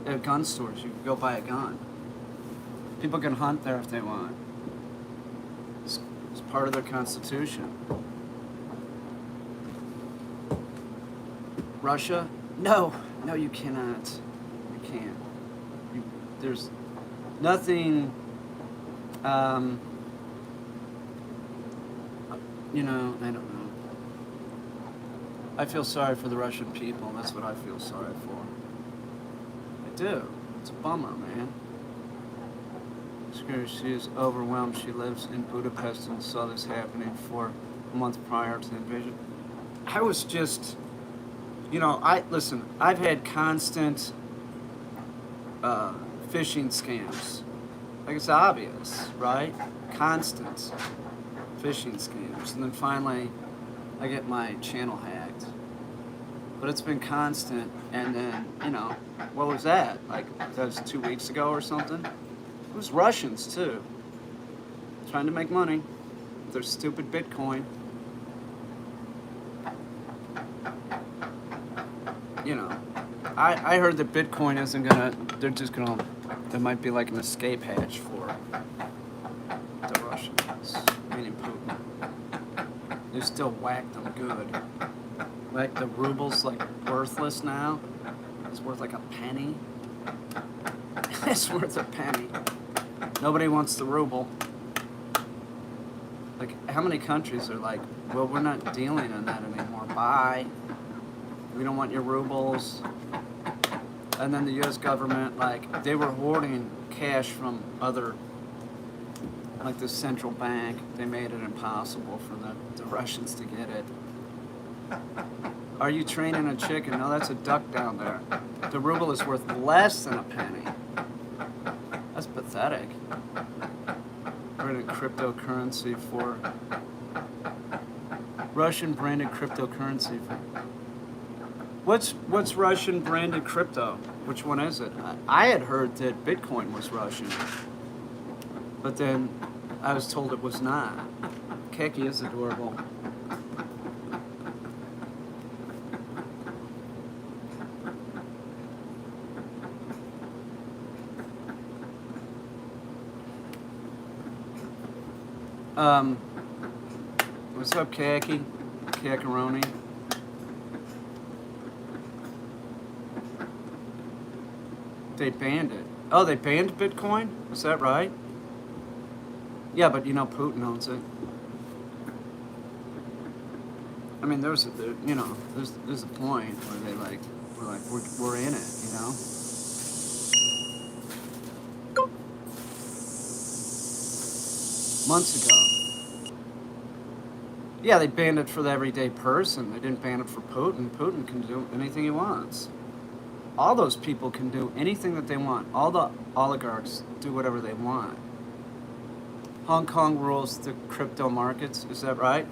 There are gun stores. You can go buy a gun. People can hunt there if they want. It's part of their constitution. Russia? No, you cannot. You can't. There's nothing. I don't know. I feel sorry for the Russian people. That's what I feel sorry for. I do. It's a bummer, man. She is overwhelmed. She lives in Budapest and saw this happening for a month prior to the invasion. I was just, I've had constant phishing scams. Like, it's obvious, right? Constant phishing scams. And then finally, I get my channel hacked. But it's been constant. And then, what was that? Like, that was 2 weeks ago or something? It was Russians, too. Trying to make money with their stupid Bitcoin. I heard that Bitcoin isn't gonna, there might be like an escape hatch for the Russians, meaning Putin. They still whacked them good. Like the ruble's like worthless now. It's worth like a penny. It's worth a penny. Nobody wants the ruble. Like, how many countries are like, well, we're not dealing in that anymore. Bye. We don't want your rubles. And then the U.S. government, like, they were hoarding cash from other, like the central bank. They made it impossible for the Russians to get it. Are you training a chicken? No, that's a duck down there. The ruble is worth less than a penny. That's pathetic. We're in a cryptocurrency for Russian branded cryptocurrency. What's Russian branded crypto? Which one is it? I had heard that Bitcoin was Russian, but then I was told it was not. Keki is adorable. What's up, Kaki? Kakaroni? They banned it. Oh, they banned Bitcoin? Is that right? Yeah, but Putin owns it. I mean, there's a point where we're in it, Months ago. Yeah, they banned it for the everyday person. They didn't ban it for Putin. Putin can do anything he wants. All those people can do anything that they want. All the oligarchs do whatever they want. Hong Kong rules the crypto markets. Is that right?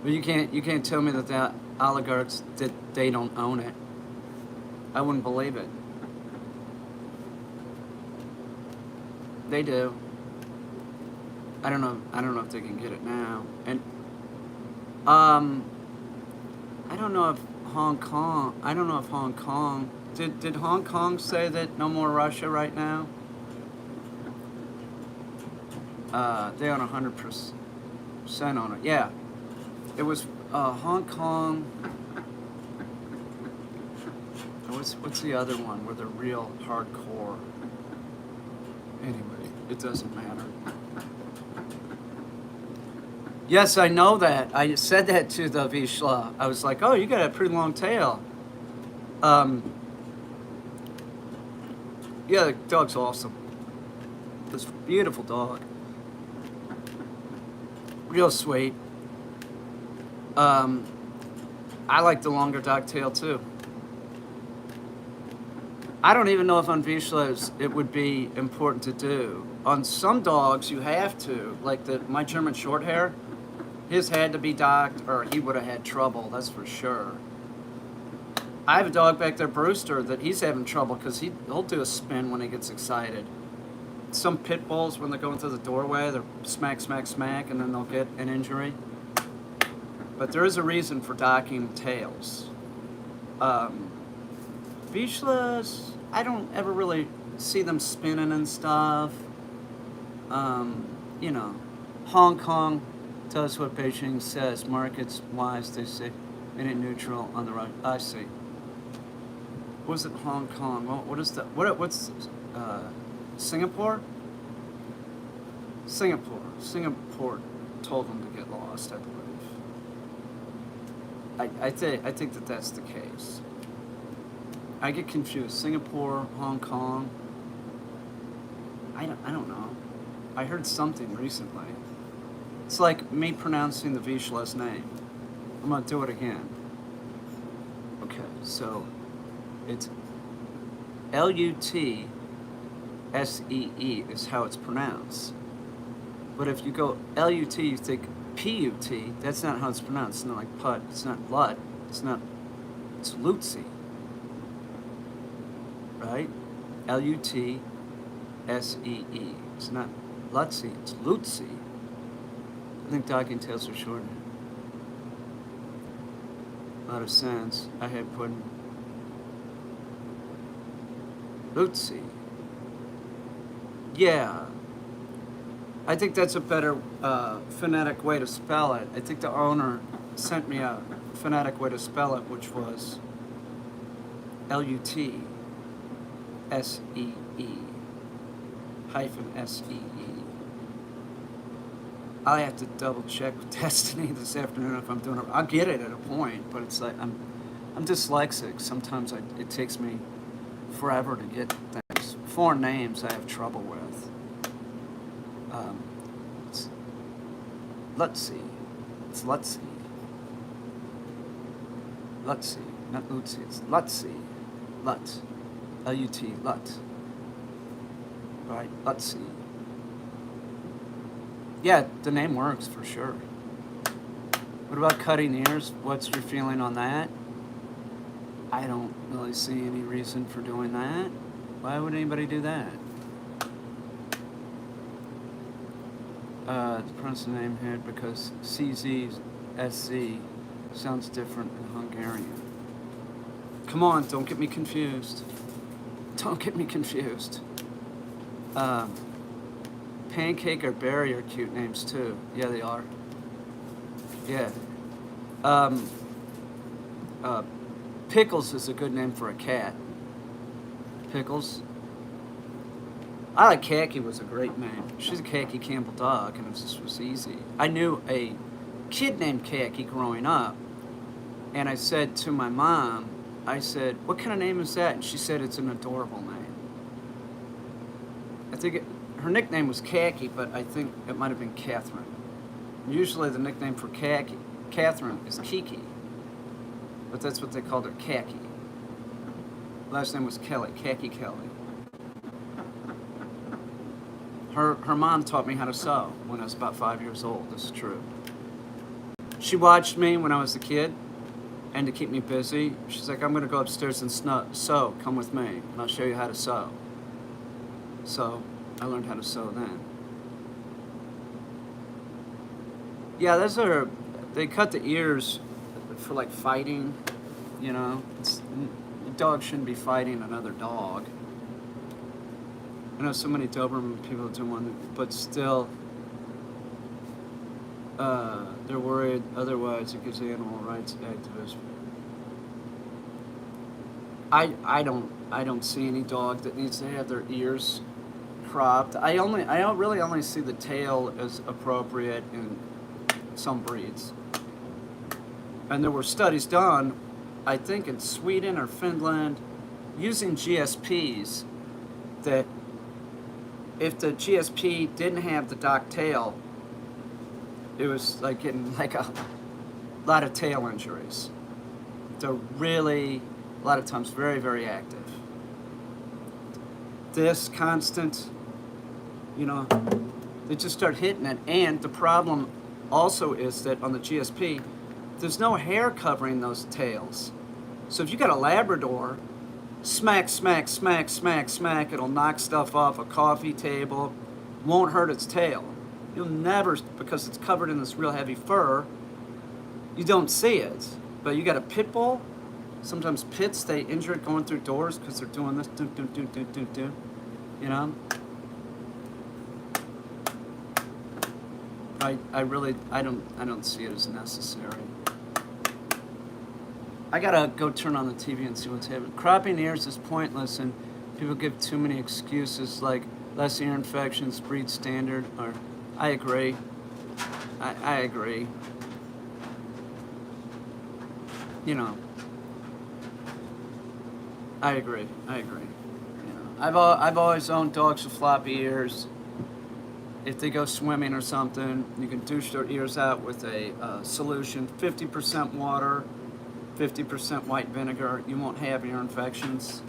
But you can't tell me that the oligarchs that they don't own it. I wouldn't believe it. They do. I don't know if they can get it now. And I don't know if Hong Kong did Hong Kong say that no more Russia right now? They own 100% on it. Yeah. It was Hong Kong. What's the other one where they're real hardcore? Anyway, it doesn't matter. Yes, I know that. I said that to the Vishla. I was like, oh, you got a pretty long tail. Yeah, the dog's awesome. This beautiful dog. Real sweet. I like the longer dog tail too. I don't even know if on Vizslas it would be important to do. On some dogs you have to, like my German Shorthair, his had to be docked or he would have had trouble, that's for sure. I have a dog back there, Brewster, that he's having trouble because he'll do a spin when he gets excited. Some pit bulls, when they're going through the doorway, they're smack, smack, smack, and then they'll get an injury. But there is a reason for docking tails. Vizslas, I don't ever really see them spinning and stuff. You know, Hong Kong does what Beijing says. Markets wise, they say, in it neutral on the right. I see. What is it, Hong Kong? What is that? What's Singapore? Singapore told them to get lost, I believe. I think that that's the case. I get confused. Singapore, Hong Kong. I don't know. I heard something recently. It's like me pronouncing the Vizslas name. I'm gonna do it again. Okay, so it's Lutsee is how it's pronounced. But if you go Lut, you think Put. That's not how it's pronounced. It's not like put. It's not lut. It's Lutsee. Right? Lutsee. It's not Lutsee. It's Lutsee. I think docking tails are shortened. A lot of sense. I had put Lutsee. Yeah. I think that's a better phonetic way to spell it. I think the owner sent me a phonetic way to spell it, which was Lutsee -SEE. I have to double check with Destiny this afternoon if I'm doing it. I'll get it at a point, but it's like I'm dyslexic. Sometimes it takes me forever to get things. Foreign names I have trouble with. Let's see. It's Lutsee. Lutsee, not Lutsee. It's Lutsee. Lut. L-U-T. Lut. Right. Lutsee. Yeah, the name works for sure. What about cutting ears? What's your feeling on that? I don't really see any reason for doing that. Why would anybody do that? Pronounce the name here because CZSC sounds different in Hungarian. Come on, don't get me confused. Don't get me confused. Pancake or Berry are cute names too. Yeah, they are. Yeah. Pickles is a good name for a cat. Pickles. I like Khaki was a great name. She's a Khaki Campbell dog, and it just was easy. I knew a kid named Khaki growing up, and I said to my mom, I said, "What kind of name is that?" And she said, "It's an adorable name." I think her nickname was Khaki, but I think it might have been Catherine. Usually the nickname for Catherine is Kiki, but that's what they called her, Khaki. Last name was Kelly, Khaki Kelly. Her mom taught me how to sew when I was about 5 years old. This is true. She watched me when I was a kid, and to keep me busy, she's like, "I'm going to go upstairs and sew. Come with me, and I'll show you how to sew." So I learned how to sew then. Yeah, they cut the ears for like fighting, you know. A dog shouldn't be fighting another dog. I know so many Doberman people do one, but still, they're worried otherwise it gives the animal rights activists. I don't see any dog that needs to have their ears cropped. I really only see the tail as appropriate in some breeds. And there were studies done, I think in Sweden or Finland, using GSPs that if the GSP didn't have the dock tail, it was like getting like a lot of tail injuries. They're really, a lot of times, very, very active. This constant, you know, they just start hitting it. And the problem also is that on the GSP, there's no hair covering those tails. So if you got a Labrador, smack, smack, smack, smack, smack, it'll knock stuff off a coffee table, won't hurt its tail. You'll never, because it's covered in this real heavy fur, you don't see it. But you got a pit bull, sometimes pits, they injure it going through doors because they're doing this, do, do, do, do, do, do, you know? I really, I don't see it as necessary. I gotta go turn on the TV and see what's happening. Cropping ears is pointless, and people give too many excuses like less ear infections, breed standard, or I agree. I agree. You know, I agree. You know, I've always owned dogs with floppy ears. If they go swimming or something, you can douche their ears out with a solution, 50% water, 50% white vinegar. You won't have ear infections.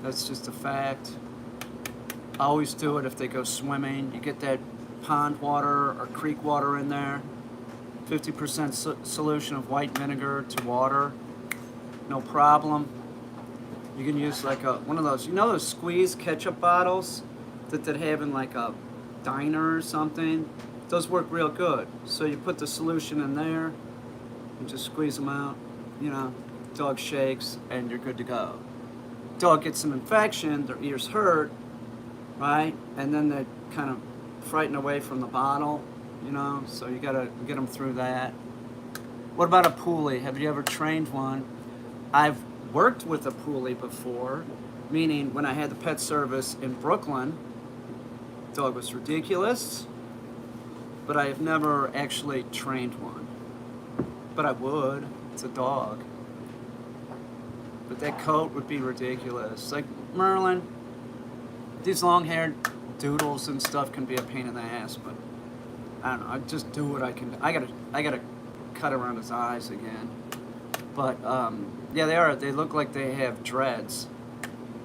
That's just a fact. I always do it if they go swimming. You get that pond water or creek water in there, 50% solution of white vinegar to water, no problem. You can use like one of those, you know those squeeze ketchup bottles that have in like a diner or something? Those work real good. So you put the solution in there and just squeeze them out, you know, dog shakes and you're good to go. Dog gets some infection, their ears hurt, right? And then they kind of frighten away from the bottle, you know, so you gotta get them through that. What about a Poolie? Have you ever trained one? I've worked with a Poolie before, meaning when I had the pet service in Brooklyn, dog was ridiculous, but I have never actually trained one. But I would. It's a dog. But that coat would be ridiculous. Like Merlin, these long-haired doodles and stuff can be a pain in the ass, but I don't know. I just do what I can. I gotta cut around his eyes again. But yeah, they are. They look like they have dreads.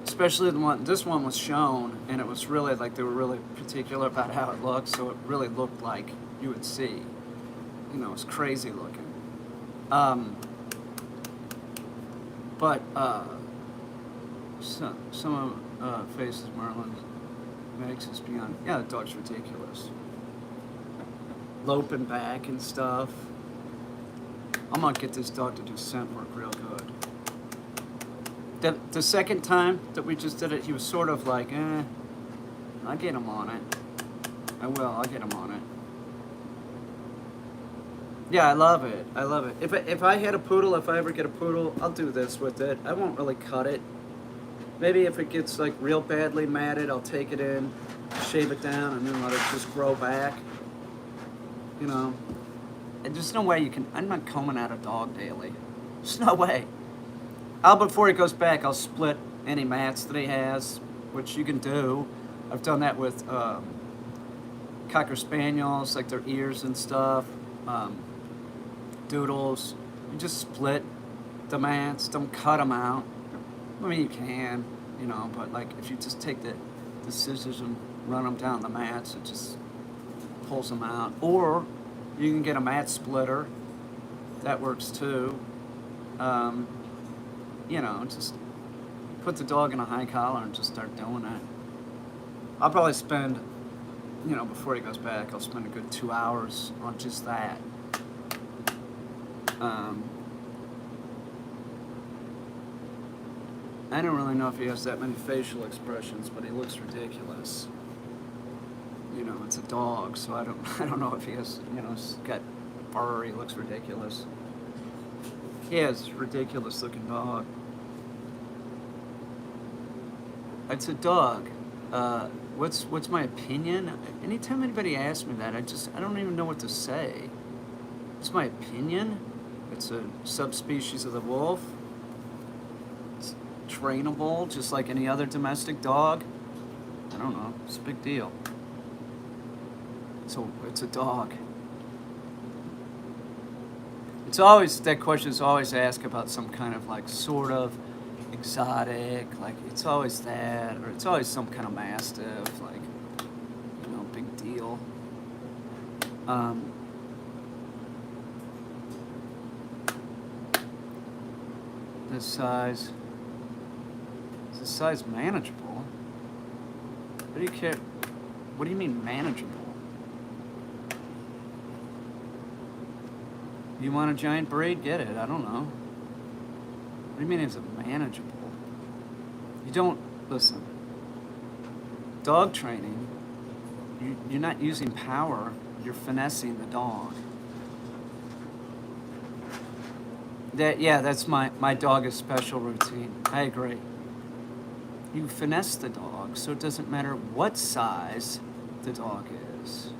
Especially the one, this one was shown, and it was really like they were really particular about how it looked, so it really looked like you would see. You know, it's crazy looking. But some of Faces Merlin makes us beyond. Yeah, the dog's ridiculous. Loping back and stuff. I'm gonna get this dog to do scent work real good. The second time that we just did it, he was sort of like, I'll get him on it. I'll get him on it. Yeah, I love it. If I had a poodle, if I ever get a poodle, I'll do this with it. I won't really cut it. Maybe if it gets like real badly matted, I'll take it in, shave it down, and then let it just grow back. You know, and there's no way you can, I'm not combing out a dog daily. There's no way. Before he goes back, I'll split any mats that he has, which you can do. I've done that with Cocker Spaniels, like their ears and stuff. Doodles. You just split the mats, don't cut them out. I mean, you can, you know, but like if you just take the scissors and run them down the mats, it just pulls them out. Or you can get a mat splitter. That works too. You know, just put the dog in a high collar and just start doing it. I'll probably spend, you know, before he goes back, I'll spend a good 2 hours on just that. I don't really know if he has that many facial expressions, but he looks ridiculous. You know, it's a dog, so I don't know if he has, you know, he's got fur, he looks ridiculous. He has a ridiculous looking dog. It's a dog. What's my opinion? Anytime anybody asks me that, I don't even know what to say. It's my opinion. It's a subspecies of the wolf. It's trainable, just like any other domestic dog. I don't know. It's a big deal. So it's a dog. It's always, that question is always asked about some kind of like sort of exotic, like it's always that, or it's always some kind of mastiff, like, you know, big deal. This size, is this size manageable? What do you care? What do you mean manageable? You want a giant breed? Get it. I don't know. What do you mean is it manageable? You don't, listen, dog training, you're not using power, you're finessing the dog. That's my dog is special routine. I agree. You finesse the dog, so it doesn't matter what size the dog is.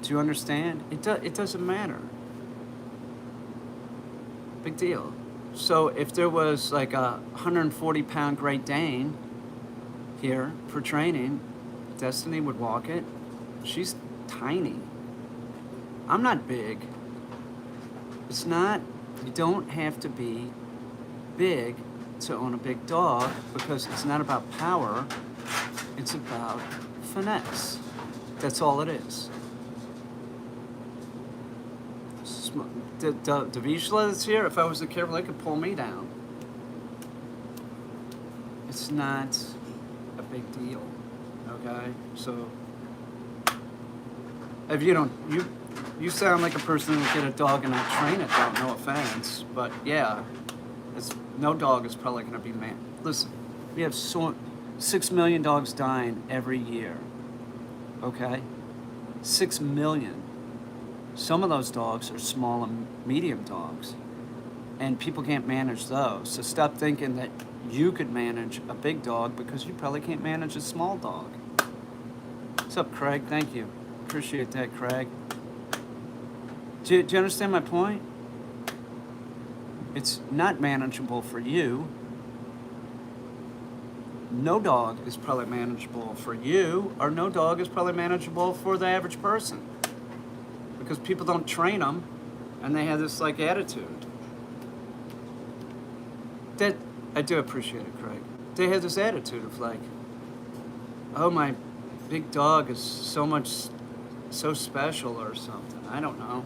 Do you understand? It doesn't matter. Big deal. So if there was like a 140-pound Great Dane here for training, Destiny would walk it. She's tiny. I'm not big. It's not, you don't have to be big to own a big dog because it's not about power, it's about finesse. That's all it is. The Vizsla that's here, if I was careful, they could pull me down. It's not a big deal, okay? So, if you don't, you sound like a person who would get a dog and not train it, though, no offense. But yeah, no dog is probably going to be man. Listen, we have 6 million dogs dying every year, okay? 6 million. Some of those dogs are small and medium dogs, and people can't manage those. So stop thinking that you could manage a big dog because you probably can't manage a small dog. What's up, Craig? Thank you. Appreciate that, Craig. Do you understand my point? It's not manageable for you. No dog is probably manageable for you, or no dog is probably manageable for the average person. Because people don't train them, and they have this like attitude. That I do appreciate it, Craig. They have this attitude of like, oh, my big dog is so special or something. I don't know.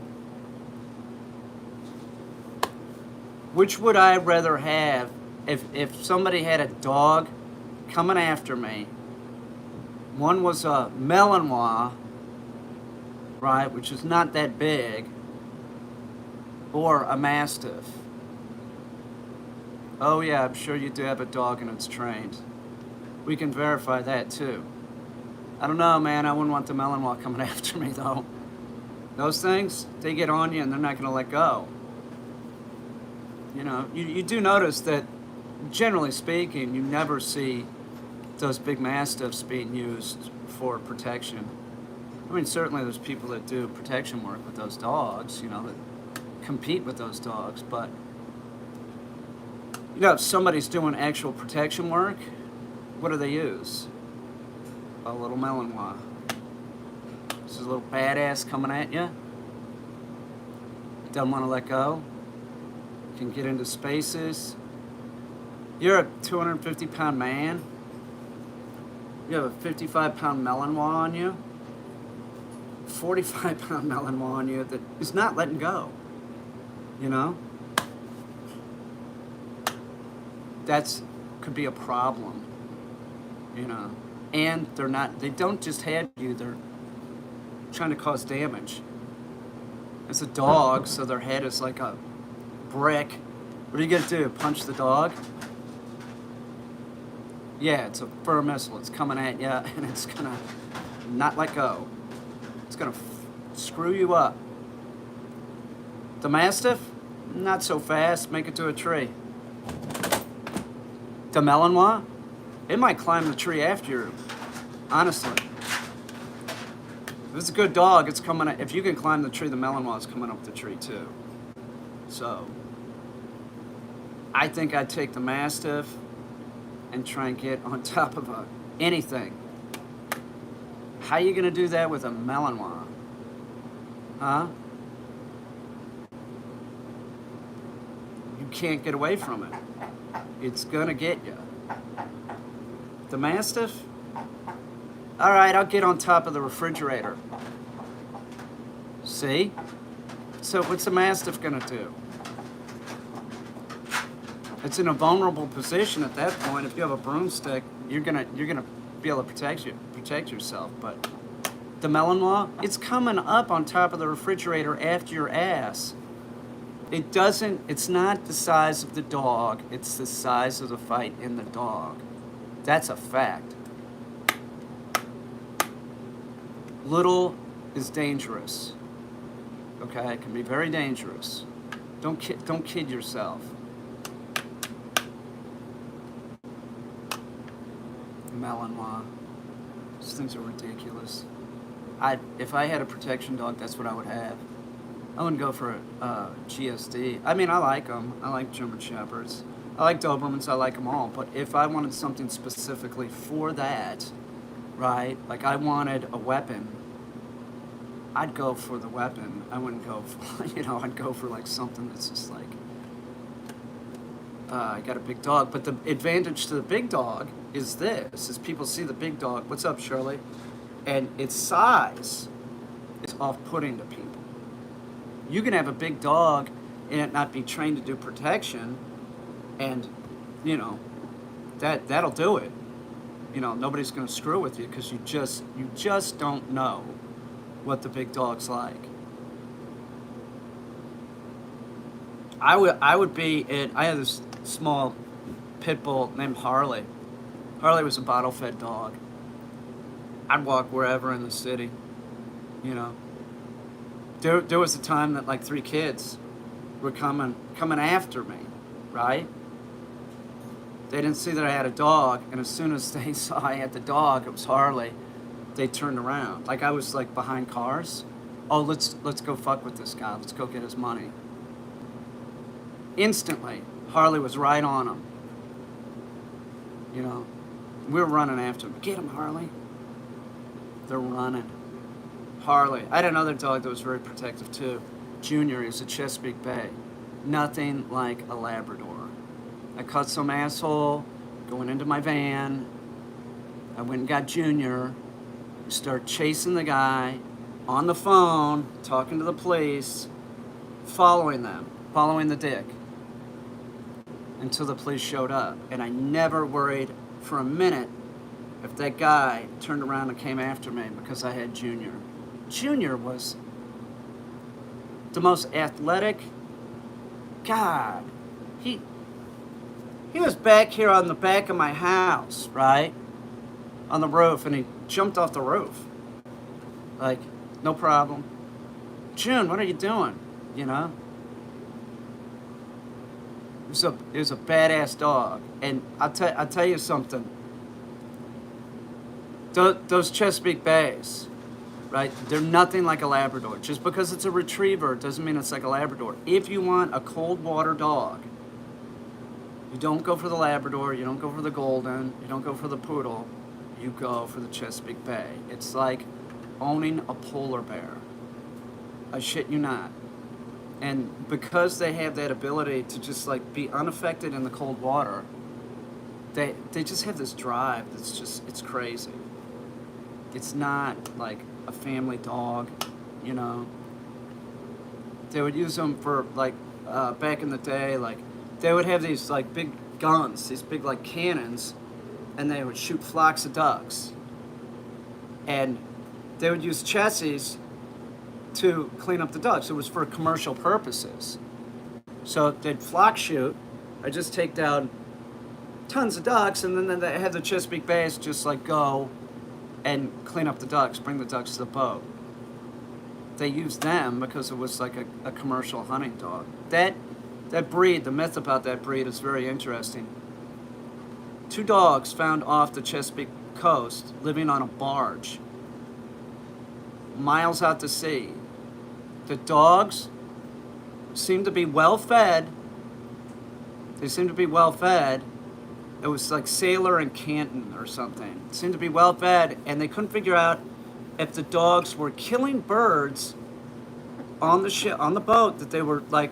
Which would I rather have if somebody had a dog coming after me? One was a Malinois, right, which is not that big, or a Mastiff. Oh yeah, I'm sure you do have a dog and it's trained. We can verify that too. I don't know, man, I wouldn't want the Malinois coming after me though. Those things, they get on you and they're not gonna let go. You know, you do notice that, generally speaking, you never see those big Mastiffs being used for protection. I mean, certainly there's people that do protection work with those dogs, you know, that compete with those dogs, but, you know, if somebody's doing actual protection work, what do they use? A little Malinois. This is a little badass coming at you. Doesn't want to let go. Can get into spaces. You're a 250-pound man. You have a 55-pound Malinois on you. 45-pound Malinois on you that is not letting go. You know? Could be a problem. You know? And they don't just have you, they're trying to cause damage. It's a dog, so their head is like a brick. What are you gonna do? Punch the dog? Yeah, it's a firm missile. It's coming at you, and it's gonna not let go. It's gonna screw you up. The Mastiff, not so fast. Make it to a tree. The Malinois, it might climb the tree after you. Honestly, if it's a good dog, it's coming. If you can climb the tree, the Malinois is coming up the tree too. So, I think I'd take the Mastiff and try and get on top of anything. How are you going to do that with a Malinois? Huh? You can't get away from it. It's going to get you. The Mastiff? All right, I'll get on top of the refrigerator. See? So what's a Mastiff going to do? It's in a vulnerable position at that point. If you have a broomstick, you're gonna be able to protect yourself. But the Malinois, it's coming up on top of the refrigerator after your ass. It's not the size of the dog, it's the size of the fight in the dog. That's a fact. Little is dangerous. Okay, it can be very dangerous. Don't kid yourself. Malinois. These things are ridiculous. If I had a protection dog, that's what I would have. I wouldn't go for a GSD. I mean, I like them. I like German Shepherds. I like Dobermans. I like them all. But if I wanted something specifically for that, right? Like I wanted a weapon, I'd go for the weapon. I wouldn't go for, I'd go for like something that's just like, I got a big dog. But the advantage to the big dog is this, is people see the big dog, what's up, Shirley? And its size is off-putting to people. You can have a big dog and it not be trained to do protection, and, that'll do it. Nobody's going to screw with you because you just don't know what the big dog's like. I had this small pit bull named Harley. Harley was a bottle-fed dog. I'd walk wherever in the city, There was a time that like 3 kids were coming after me, right? They didn't see that I had a dog, and as soon as they saw I had the dog, it was Harley, they turned around. Like I was like behind cars. Oh, let's go fuck with this guy. Let's go get his money. Instantly, Harley was right on him. We were running after him. Get him, Harley. They're running. Harley. I had another dog that was very protective too. Junior. He was a Chesapeake Bay. Nothing like a Labrador. I caught some asshole going into my van. I went and got Junior. We started chasing the guy on the phone, talking to the police, following the dick until the police showed up. And I never worried for a minute if that guy turned around and came after me because I had Junior. Junior was the most athletic. God, he was back here on the back of my house, right? On the roof, and he jumped off the roof. Like, no problem. June, what are you doing? It was a badass dog. And I'll tell you something. Those Chesapeake Bays, right? They're nothing like a Labrador. Just because it's a retriever doesn't mean it's like a Labrador. If you want a cold water dog, you don't go for the Labrador, you don't go for the Golden, you don't go for the Poodle, you go for the Chesapeake Bay. It's like owning a polar bear. I shit you not. And because they have that ability to just like be unaffected in the cold water, they just have this drive that's just, it's crazy. It's not like a family dog, They would use them for like, back in the day, like they would have these like big guns, these big like cannons, and they would shoot flocks of ducks. And they would use chassis to clean up the ducks. It was for commercial purposes. So they'd flock shoot. I just take down tons of ducks, and then they have the Chesapeake Bays just like go and clean up the ducks, bring the ducks to the boat. They used them because it was like a commercial hunting dog. That breed, the myth about that breed is very interesting. 2 dogs found off the Chesapeake coast living on a barge, miles out to sea. The dogs seem to be well fed. They seem to be well fed, It was like Sailor and Canton or something. It seemed to be well fed, and they couldn't figure out if the dogs were killing birds on the ship, on the boat that they were like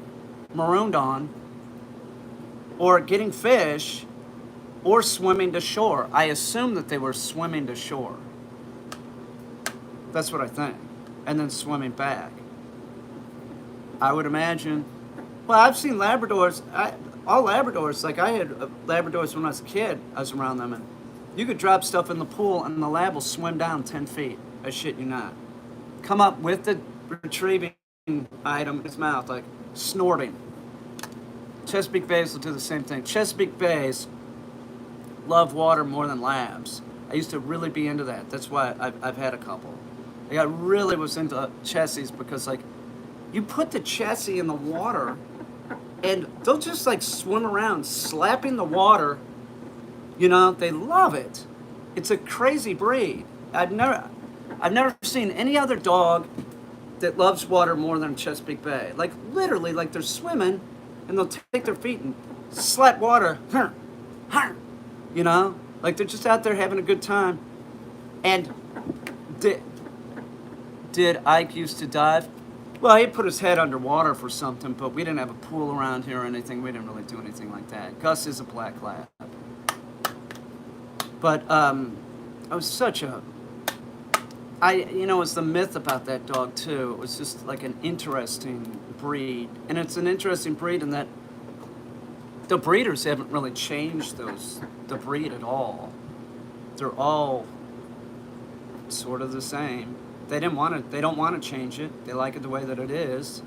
marooned on, or getting fish, or swimming to shore. I assume that they were swimming to shore. That's what I think. And then swimming back. I would imagine. Well, I've seen Labradors. All Labradors, like I had Labradors when I was a kid. I was around them, and you could drop stuff in the pool, and the lab will swim down 10 feet. I shit you not. Come up with the retrieving item in his mouth, like snorting. Chesapeake Bays will do the same thing. Chesapeake Bays love water more than labs. I used to really be into that. That's why I've had a couple. I really was into Chessies because, like, you put the Chessie in the water and they'll just like swim around slapping the water. You know, they love it. It's a crazy breed. I've never seen any other dog that loves water more than Chesapeake Bay. Like literally, like they're swimming and they'll take their feet and slap water. You know, like they're just out there having a good time. And did Ike used to dive? Well, he put his head underwater for something, but we didn't have a pool around here or anything. We didn't really do anything like that. Gus is a black lab. But I was such a... you know, it's the myth about that dog, too. It was just like an interesting breed. And it's an interesting breed in that the breeders haven't really changed the breed at all. They're all sort of the same. They don't want to change it. They like it the way that it is.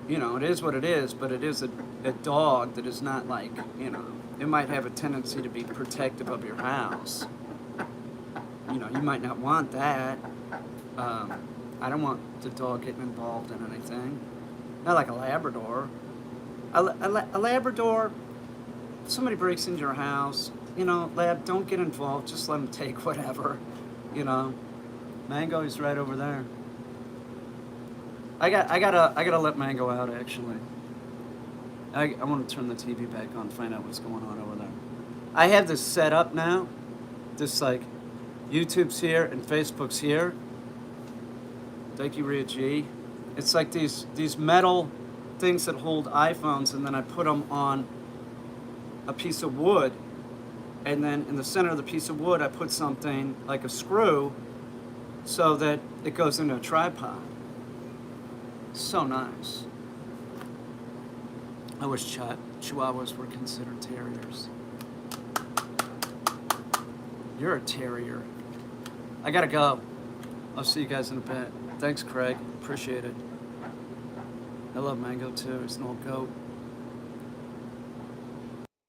You know, it is what it is, but it is a dog that is not like, you know, it might have a tendency to be protective of your house. You know, you might not want that. I don't want the dog getting involved in anything. Not like a Labrador. A Labrador, if somebody breaks into your house, you know, Lab, don't get involved. Just let them take whatever, you know. Mango is right over there. I gotta let Mango out, actually. I want to turn the TV back on, find out what's going on over there. I have this set up now. This, like, YouTube's here and Facebook's here. Thank you, Rhea G. It's like these metal things that hold iPhones, and then I put them on a piece of wood, and then in the center of the piece of wood I put something like a screw so that it goes into a tripod. So nice. I wish Chihuahuas were considered terriers. You're a terrier. I gotta go. I'll see you guys in a bit. Thanks, Craig. Appreciate it. I love Mango too. He's an old goat.